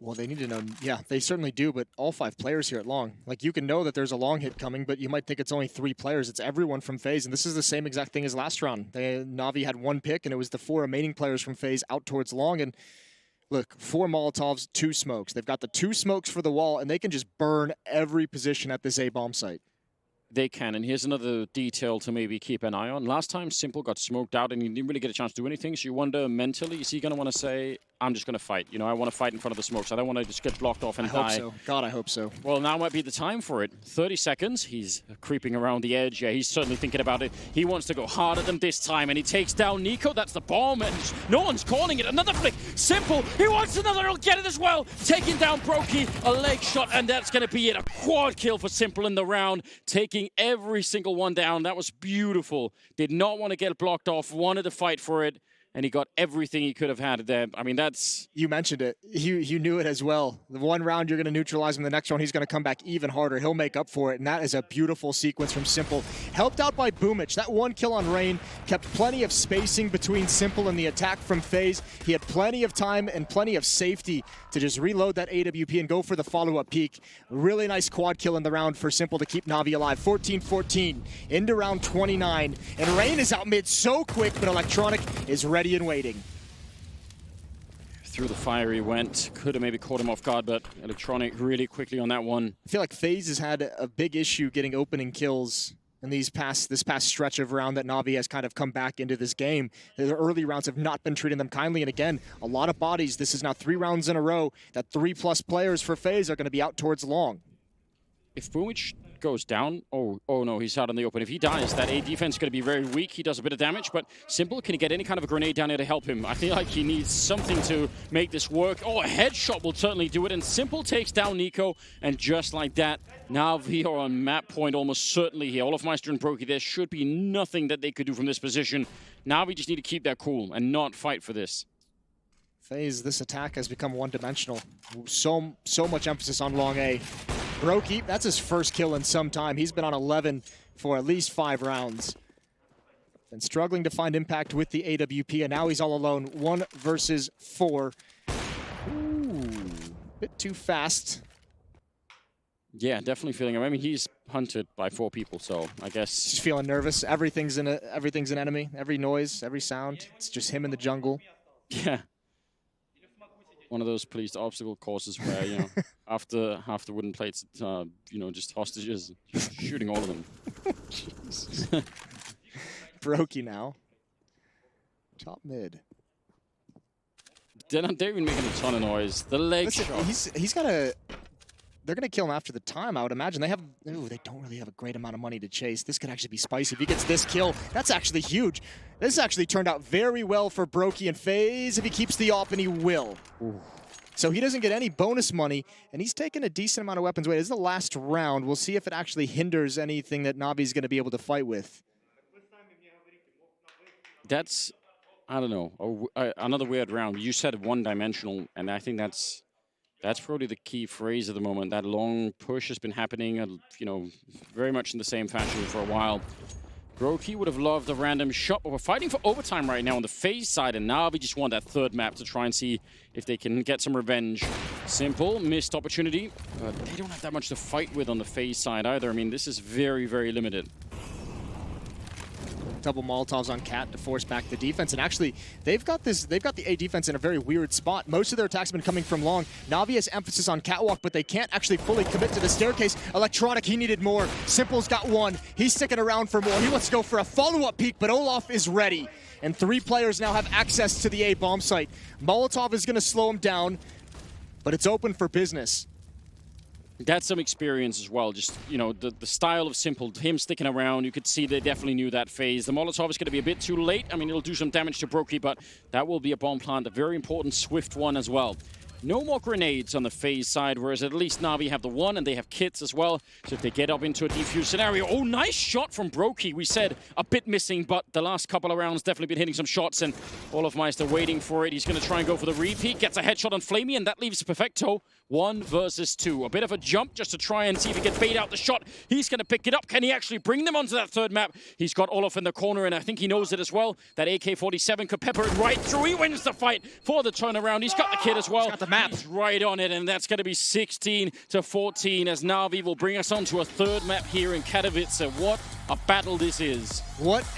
Well, they need to know. Yeah, they certainly do, but all 5 players here at long. Like, you can know that there's a long hit coming, but you might think it's only 3 players. It's everyone from FaZe, and this is the same exact thing as last round. Navi had 1 pick, and it was the 4 remaining players from FaZe out towards long, and look, 4 Molotovs, 2 smokes. They've got the 2 smokes for the wall, and they can just burn every position at this A-bomb site. They can, and here's another detail to maybe keep an eye on. Last time, Simple got smoked out, and he didn't really get a chance to do anything, so you wonder mentally, is he going to want to say, I'm just going to fight. You know, I want to fight in front of the smokes. I don't want to just get blocked off and die. I hope so. God, I hope so. Well, now might be the time for it. 30 seconds. He's creeping around the edge. Yeah, he's certainly thinking about it. He wants to go harder than this time, and he takes down Nico. That's the bomb, and no one's calling it. Another flick. Simple. He wants another. He'll get it as well. Taking down Brokey. A leg shot, and that's going to be it. A quad kill for Simple in the round. Taking every single one down. That was beautiful. Did not want to get blocked off. Wanted to fight for it. and he got everything he could have had there. I mean, that's... You mentioned it. You knew it as well. The one round, you're going to neutralize him. The next round, he's going to come back even harder. He'll make up for it, and that is a beautiful sequence from Simple. Helped out by Boomich. That one kill on Rain kept plenty of spacing between Simple and the attack from Faze. He had plenty of time and plenty of safety to just reload that AWP and go for the follow-up peak. Really nice quad kill in the round for Simple to keep Navi alive. 14-14 into round 29, and Rain is out mid so quick, but Electronic is ready and waiting. Through the fire he went. Could have maybe caught him off guard, but Electronic really quickly on that one. I feel like FaZe has had a big issue getting opening kills in this past stretch of round that Navi has kind of come back into this game. The early rounds have not been treating them kindly, and again, a lot of bodies. This is now 3 rounds in a row that 3+ players for FaZe are going to be out towards long. If Boomich goes down, oh no, he's out in the open. If he dies, that A defense is going to be very weak. He does a bit of damage, but Simple, can he get any kind of a grenade down here to help him? I feel like he needs something to make this work. Oh, a headshot will certainly do it, and Simple takes down Nico, and just like that, Navi are on map point almost certainly here. Olofmeister and Brokey, there should be nothing that they could do from this position. Navi just need to keep that cool and not fight for this. FaZe, this attack has become one-dimensional. So much emphasis on long A. Brokey, that's his first kill in some time. He's been on 11 for at least 5 rounds. Been struggling to find impact with the AWP, and now he's all alone. 1 versus 4. Ooh, bit too fast. Yeah, definitely feeling him. I mean, he's hunted by 4 people, so I guess... Just feeling nervous. Everything's an enemy. Every noise, every sound. It's just him in the jungle. Yeah. One of those policed obstacle courses where, you know, after half the wooden plates, you know, just hostages, shooting all of them. Jesus. Brokey now. Top mid. They're not even making a ton of noise. The leg shot. He's got a... They're going to kill him after the time, I would imagine. They don't really have a great amount of money to chase. This could actually be spicy. If he gets this kill, that's actually huge. This actually turned out very well for Brokey and FaZe if he keeps the op, and he will. Ooh. So he doesn't get any bonus money, and he's taken a decent amount of weapons away. This is the last round. We'll see if it actually hinders anything that Navi's going to be able to fight with. That's, I don't know, another weird round. You said one-dimensional, and I think that's probably the key phrase at the moment. That long push has been happening, you know, very much in the same fashion for a while. Brokey would have loved a random shot, but we're fighting for overtime right now on the FaZe side, and Navi just want that 3rd map to try and see if they can get some revenge. Simple, missed opportunity. They don't have that much to fight with on the FaZe side either. I mean, this is very, very limited. Double Molotovs on Cat to force back the defense, and actually they've got the A defense in a very weird spot. Most of their attacks have been coming from long. Navi has emphasis on Catwalk, but they can't actually fully commit to the staircase. Electronic, he needed more. Simple's got 1. He's sticking around for more. He wants to go for a follow-up peek, but Olaf is ready, and 3 players now have access to the A bomb site. Molotov is going to slow him down, but it's open for business. That's some experience as well. Just, you know, the style of Simple, him sticking around, you could see they definitely knew that phase. The Molotov is going to be a bit too late. I mean, it'll do some damage to Brokey, but that will be a bomb plant, a very important swift one as well. No more grenades on the FaZe side, whereas at least Navi have the 1 and they have kits as well. So if they get up into a defuse scenario, oh, nice shot from Brokey. We said a bit missing, but the last couple of rounds definitely been hitting some shots, and Olofmeister waiting for it. He's going to try and go for the repeat, gets a headshot on Flamey, and that leaves Perfecto 1 versus 2. A bit of a jump just to try and see if he can bait out the shot. He's going to pick it up. Can he actually bring them onto that 3rd map? He's got Olof in the corner, and I think he knows it as well. That AK-47 could pepper it right through. He wins the fight for the turnaround. He's got the kit as well. He's got the map. He's right on it, and that's going to be 16-14 as Navi will bring us on to a 3rd map here in Katowice. What a battle this is. What